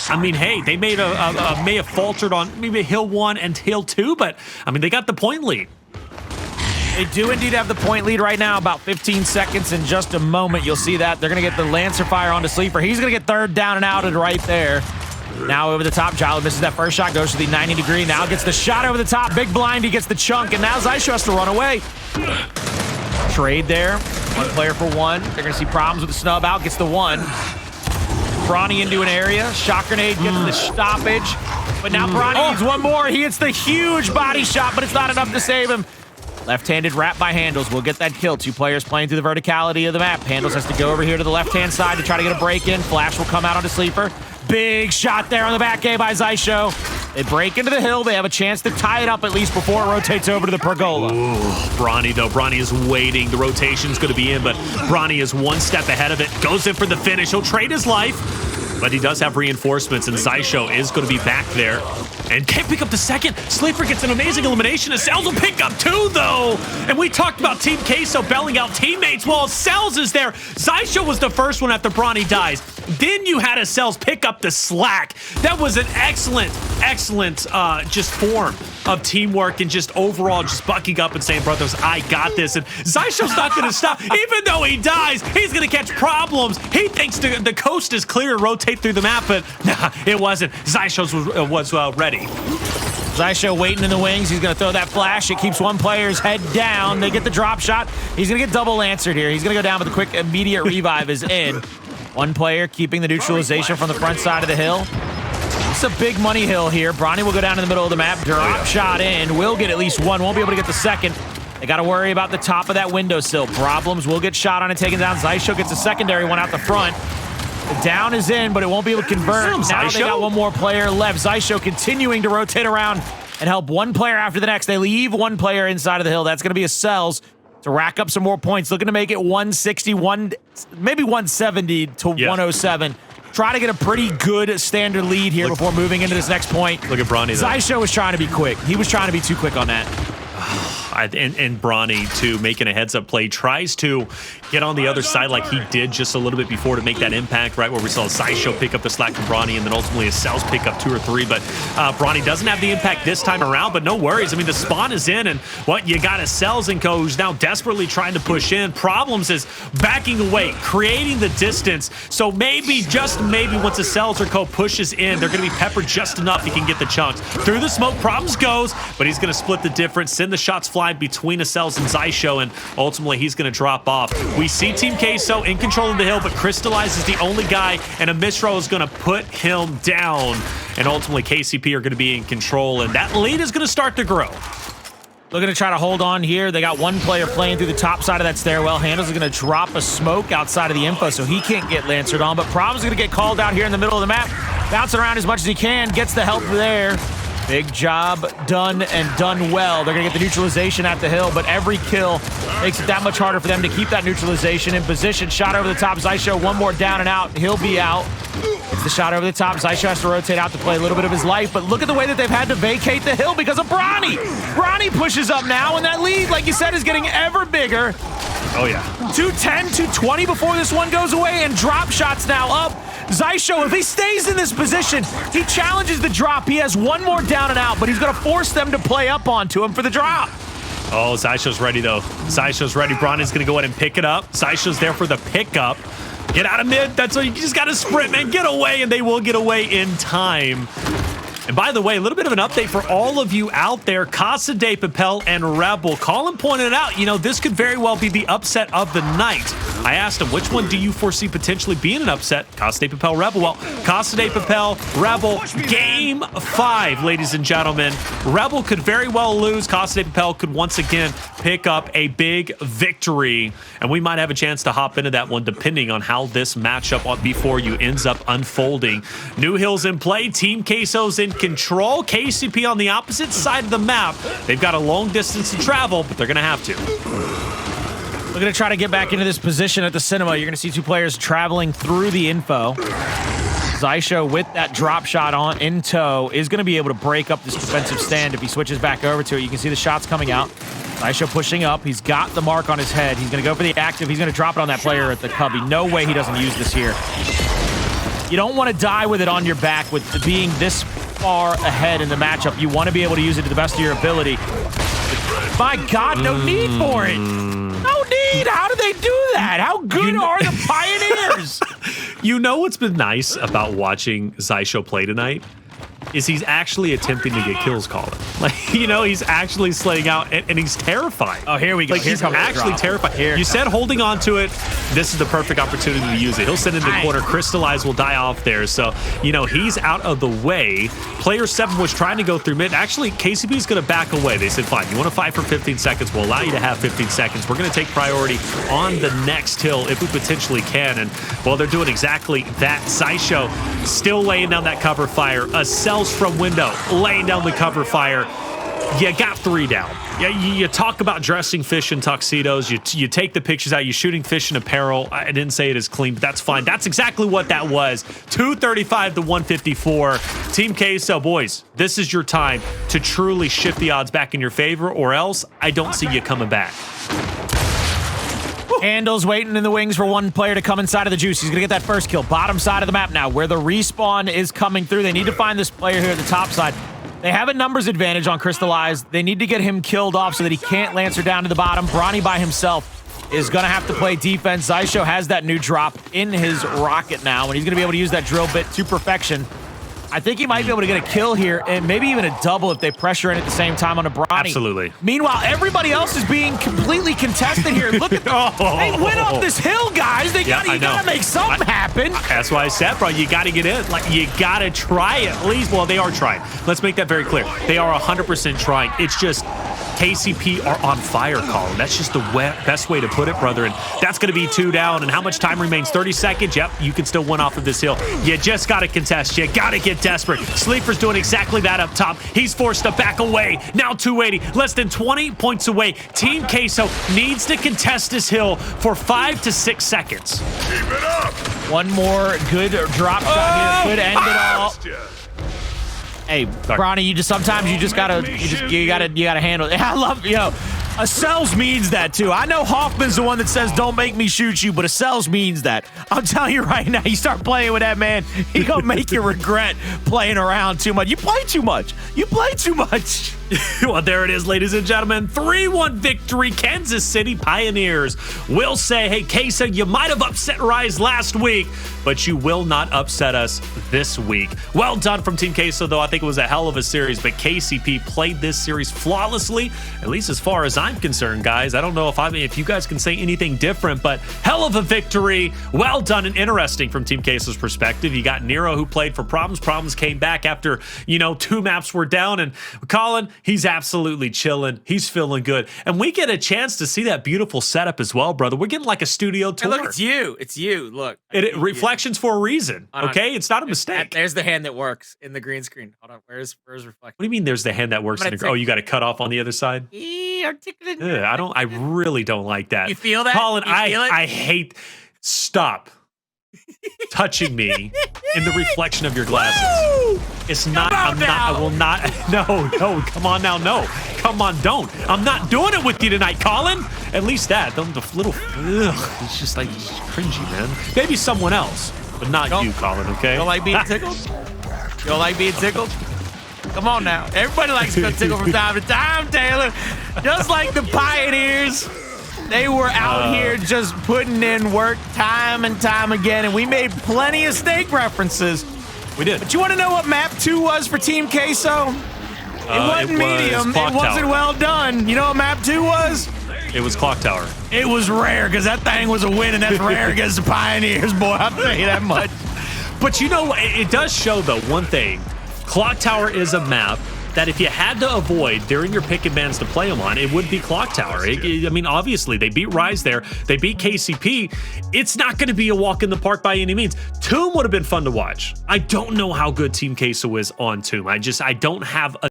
I mean, hey, they may have faltered on maybe hill 1 and hill 2, but I mean, they got the point lead. They do indeed have the point lead right now, about 15 seconds. In just a moment, you'll see that. They're going to get the Lancer fire onto Sleeafer. He's going to get third down and outed right there. Now over the top, Jaled misses that first shot, goes to the 90 degree. Now gets the shot over the top. Big blind, he gets the chunk, and now Xysho has to run away. Trade there. One player for one. They're going to see problems with the snub out. Gets the one. Bronny into an area. Shock grenade gets the stoppage. But now Bronny needs one more. He hits the huge body shot, but it's not enough to save him. Left-handed wrap by Hndles will get that kill. Two players playing through the verticality of the map. Hndles has to go over here to the left-hand side to try to get a break in. Flash will come out onto Sleeafer. Big shot there on the back A by Xysho. They break into the hill. They have a chance to tie it up at least before it rotates over to the pergola. Ooh, Bronny, though. Bronny is waiting. The rotation's going to be in, but Bronny is one step ahead of it. Goes in for the finish. He'll trade his life, but he does have reinforcements, and Xysho is going to be back there. And can't pick up the second. Sleeafer gets an amazing elimination. Acells will pick up two, though. And we talked about Team Queso bailing out teammates. Well, Acells is there. Xysho was the first one after Bronny dies. Then you had Acells pick up the slack. That was an excellent just form of teamwork and just overall just bucking up and saying, brothers, I got this. And Xysho's not going to stop. Even though he dies, he's going to catch problems. He thinks the coast is clear to rotate through the map, but nah, it wasn't. Xysho's was ready. Xysho waiting in the wings. He's going to throw that flash. It keeps one player's head down. They get the drop shot. He's going to get double answered here. He's going to go down, but the quick immediate revive is in. One player keeping the neutralization from the front side of the hill. It's a big money hill here. Bronny will go down in the middle of the map. Drop shot in. Will get at least one. Won't be able to get the second. They got to worry about the top of that windowsill. Problems will get shot on and taken down. Xysho gets a secondary one out the front. The down is in, but it won't be able to convert. Now they got one more player left. Xysho continuing to rotate around and help one player after the next. They leave one player inside of the hill. That's going to be Acells to rack up some more points. Looking to make it 161, maybe 170 to 107. Try to get a pretty good standard lead here before moving into this next point. Look at Bronny, though. Xysho was trying to be quick. He was trying to be too quick on that. And Bronny, too, making a heads-up play, tries to get on the other side like he did just a little bit before to make that impact, right, where we saw Xysho pick up the slack from Bronny and then ultimately Acells pick up 2 or 3. But Bronny doesn't have the impact this time around, but no worries. I mean, the spawn is in, and what you got Acells and co, who's now desperately trying to push in. Problems is backing away, creating the distance. So maybe, just maybe, once Acells or co pushes in, they're going to be peppered just enough he can get the chunks. Through the smoke, Problems goes, but he's going to split the difference, send the shots flying between Acells and Xysho, and ultimately he's going to drop off. We see Team Queso in control of the hill, but Cristalize is the only guy, and a misroll is going to put him down. And ultimately KCP are going to be in control, and that lead is going to start to grow. Looking to try to hold on here. They got one player playing through the top side of that stairwell. Hndles is going to drop a smoke outside of the info, so he can't get lancered on. But Problem's going to get called out here in the middle of the map. Bouncing around as much as he can. Gets the help there. Big job done, and done well. They're going to get the neutralization at the hill, but every kill makes it that much harder for them to keep that neutralization in position. Shot over the top. Xysho, one more down and out. He'll be out. It's the shot over the top. Xysho has to rotate out to play a little bit of his life, but look at the way that they've had to vacate the hill because of Bronny. Bronny pushes up now, and that lead, like you said, is getting ever bigger. Oh, yeah. 210, 220 before this one goes away, and drop shots now up. Xysho, if he stays in this position, he challenges the drop. He has one more down and out, but he's going to force them to play up onto him for the drop. Oh, Xysho's ready, though. Xysho's ready. Bronny's going to go ahead and pick it up. Xysho's there for the pickup. Get out of mid. That's what you just got to sprint, man. Get away, and they will get away in time. And by the way, a little bit of an update for all of you out there. Casa de Papel and Rebel. Colin pointed out, you know, this could very well be the upset of the night. I asked him, which one do you foresee potentially being an upset? Casa de Papel, Rebel. Well, Casa de Papel, Rebel, game 5, ladies and gentlemen. Rebel could very well lose. Casa de Papel could once again pick up a big victory. And we might have a chance to hop into that one depending on how this matchup before you ends up unfolding. New Hill's in play. Team Queso's in control. KCP on the opposite side of the map. They've got a long distance to travel, but they're going to have to. We're going to try to get back into this position at the cinema. You're going to see two players traveling through the info. Xysho with that drop shot on in tow is going to be able to break up this defensive stand if he switches back over to it. You can see the shots coming out. Xysho pushing up. He's got the mark on his head. He's going to go for the active. He's going to drop it on that player at the cubby. No way he doesn't use this here. You don't want to die with it on your back with being this far ahead in the matchup. You want to be able to use it to the best of your ability. My God, no need for it. No need. How do they do that? How good are the Pioneers? You know what's been nice about watching Xysho play tonight? Is he's actually attempting to get kills, Colin. Like, you know, he's actually slaying out, and he's terrifying. Oh, here we go. Like, he's actually terrifying. You said holding on to it, this is the perfect opportunity to use it. He'll send it in the corner. Cristalize will die off there. So, you know, he's out of the way. Player 7 was trying to go through mid. Actually, KCP is going to back away. They said, fine, you want to fight for 15 seconds? We'll allow you to have 15 seconds. We're going to take priority on the next hill if we potentially can. And, well, they're doing exactly that. Xysho still laying down that cover fire. Acells from window, laying down the cover fire. You got 3 down. You talk about dressing fish in tuxedos. You take the pictures out. You're shooting fish in apparel. I didn't say it as clean, but that's fine. That's exactly what that was. 235 to 154. Team Queso, boys, this is your time to truly shift the odds back in your favor, or else I don't see you coming back. Hndles waiting in the wings for one player to come inside of the juice. He's going to get that first kill. Bottom side of the map now, where the respawn is coming through. They need to find this player here at the top side. They have a numbers advantage on Cristalize. They need to get him killed off so that he can't Lancer down to the bottom. Bronny by himself is going to have to play defense. Xysho has that new drop in his rocket now, and he's going to be able to use that drill bit to perfection. I think he might be able to get a kill here, and maybe even a double if they pressure in at the same time on a Bronny. Absolutely. Meanwhile, everybody else is being completely contested here. Look at they went up this hill, guys. They gotta make something happen. That's why I said, bro, you got to get in. Like, you got to try at least. Well, they are trying. Let's make that very clear. They are 100% trying. It's just KCP are on fire, Colin. That's just the best way to put it, brother. And that's going to be 2 down. And how much time remains? 30 seconds? Yep, you can still win off of this hill. You just got to contest. You got to get desperate. Sleeper's doing exactly that up top. He's forced to back away. Now 280, less than 20 points away. Team Queso needs to contest this hill for 5 to 6 seconds. Keep it up. One more good drop shot here could end it all. Hey, Bronny, you just gotta handle it. I love, Acells means that too. I know Hoffman's the one that says don't make me shoot you, but Acells means that. I'm telling you right now, you start playing with that man, he gonna make you regret playing around too much. You play too much. You play too much. Well, there it is, ladies and gentlemen. 3-1 victory. Kansas City Pioneers will say, hey, Queso, you might have upset Rise last week, but you will not upset us this week. Well done from Team Queso, though. I think it was a hell of a series, but KCP played this series flawlessly, at least as far as I'm concerned, guys. I don't know if you guys can say anything different, but hell of a victory. Well done and interesting from Team Queso's perspective. You got Nero, who played for Problems. Problems came back after, 2 maps were down, and Colin, he's absolutely chilling. He's feeling good. And we get a chance to see that beautiful setup as well, brother. We're getting like a studio tour. Hey, look, it's you. It's you. Look. Reflections for a reason, okay? It's not a mistake. There's the hand that works in the green screen. Hold on. Where's reflection? What do you mean there's the hand that works? Oh, you got to cut off on the other side? I really don't like that. You feel that? Colin, feel it? I hate... Stop touching me in the reflection of your glasses. Woo! It's not, I will not, no, come on now, no. Come on, don't. I'm not doing it with you tonight, Colin. At least that, the little, it's just like cringy, man. Maybe someone else. but not Don't- you, Colin, okay? You don't like being tickled? You don't like being tickled? Come on now. Everybody likes to get tickled from time to time, Taylor. Just like the Pioneers. They were out here just putting in work time and time again, and we made plenty of steak references. We did. But you want to know what map 2 was for Team Queso? It wasn't medium. It Clocktower. wasn't well done. You know what map 2 was? It was Clocktower. It was rare, because that thing was a win, and that's rare against the Pioneers, boy. I'll tell you that much. But you know, it does show, though, one thing. Clocktower is a map that if you had to avoid during your pick and bans to play them on, it would be Clocktower. I mean, obviously, they beat Rise there. They beat KCP. It's not going to be a walk in the park by any means. Tomb would have been fun to watch. I don't know how good Team Queso is on Tomb. I don't have a